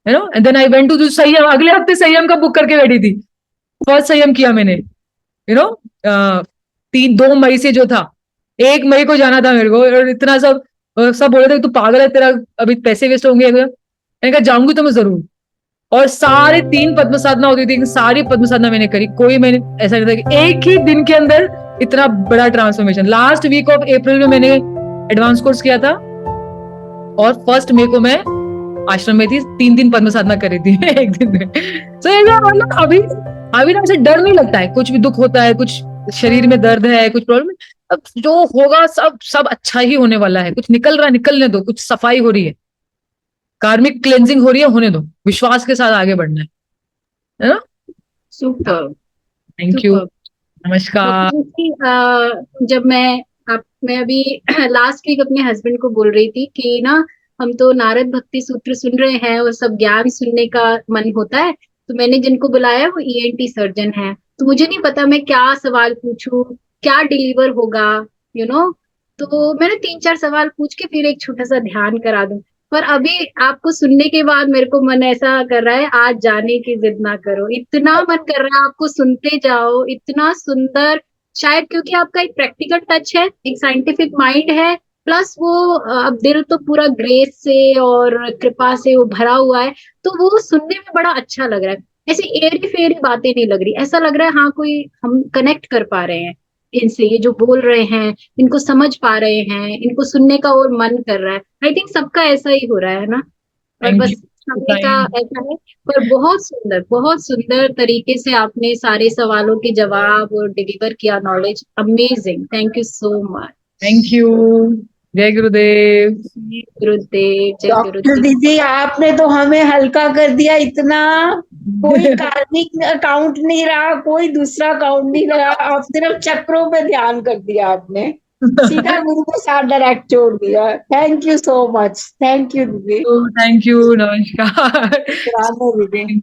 A: है ना। And then I went to Sanyam, अगले हफ्ते संयम का बुक करके बैठी थी, फर्स्ट संयम किया मैंने, यू नो 2 मई से जो था, 1 मई को जाना था मेरे को, और इतना सब बोल रहे थे तू पागल है, तेरा अभी पैसे वेस्ट होंगे। मैंने कहा जाऊंगी तो मैं जरूर, और सारे 3 पद्म साधना होती थी, सारी पद्म साधना मैंने करी, कोई मैंने ऐसा नहीं था कि एक ही दिन के अंदर इतना बड़ा transformation. Last week of April में मैंने एडवांस कोर्स किया था, और 1 मई को मैं आश्रम में थी, 3 दिन पद्म साधना करी थी एक दिन में। तो मतलब अभी ना ऐसे डर नहीं लगता है, कुछ भी दुख होता है, कुछ शरीर में दर्द है, कुछ प्रॉब्लम, अब जो होगा सब अच्छा ही होने वाला है। कुछ निकल रहा है निकलने दो, कुछ सफाई हो रही है, कार्मिक क्लेंजिंग हो रही है, होने दो, विश्वास के साथ आगे बढ़ना है ना।
B: सुपर।
A: थैंक यू, नमस्कार।
B: जब मैं अभी लास्ट वीक अपने हस्बैंड को बोल रही थी कि ना हम तो नारद भक्ति सूत्र सुन रहे हैं और सब ज्ञान सुनने का मन होता है, तो मैंने जिनको बुलाया वो ईएनटी सर्जन है, तो मुझे नहीं पता मैं क्या सवाल पूछूं, क्या डिलीवर होगा, यू नो। तो मैंने 3-4 सवाल पूछ के फिर एक छोटा सा ध्यान करा दूं। पर अभी आपको सुनने के बाद मेरे को मन ऐसा कर रहा है, आज जाने की जिद ना करो, इतना मन कर रहा है आपको सुनते जाओ, इतना सुंदर। शायद क्योंकि आपका एक प्रैक्टिकल टच है, एक साइंटिफिक माइंड है, प्लस वो अब दिल तो पूरा ग्रेस से और कृपा से वो भरा हुआ है, तो वो सुनने में बड़ा अच्छा लग रहा है। ऐसी एरी फेरी बातें नहीं लग रही, ऐसा लग रहा है हाँ कोई हम कनेक्ट कर पा रहे हैं इनसे, ये जो बोल रहे हैं इनको समझ पा रहे हैं, इनको सुनने का और मन कर रहा है। आई थिंक सबका ऐसा ही हो रहा है ना, और
A: थैंक
B: बस
A: यू
B: सुनने का ऐसा है। पर बहुत सुंदर तरीके से आपने सारे सवालों के जवाब और डिलीवर किया knowledge. Amazing, thank you so much.
A: Thank you. Jai गुरुदेव।
B: गुरुदेव, जय
G: डॉक्टर
B: गुरुदेव।
G: दीदी आपने तो हमें हल्का कर दिया इतना, कोई कार्मिक अकाउंट नहीं रहा, कोई दूसरा अकाउंट नहीं रहा, आप सिर्फ चक्रों पे ध्यान कर दिया आपने, सीधा गुरु के साथ डायरेक्ट जोड़ दिया। Thank you so much, thank you दीदी।
A: थैंक यू, नमस्कार।
G: राधे दीदी।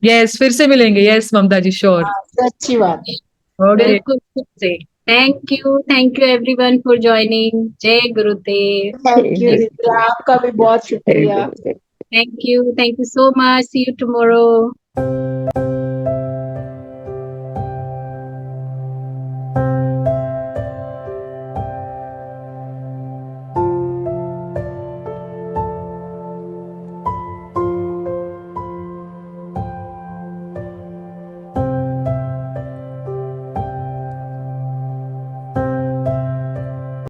A: यस, फिर से मिलेंगे। Yes Mamta ji, sure.
G: अच्छी बात है।
A: ओके।
B: बिल्कुल से। Thank you everyone for joining. जय गुरुदेव।
G: थैंक यू दीदी, आपका भी बहुत शुक्रिया।
B: Thank you so much. See you tomorrow.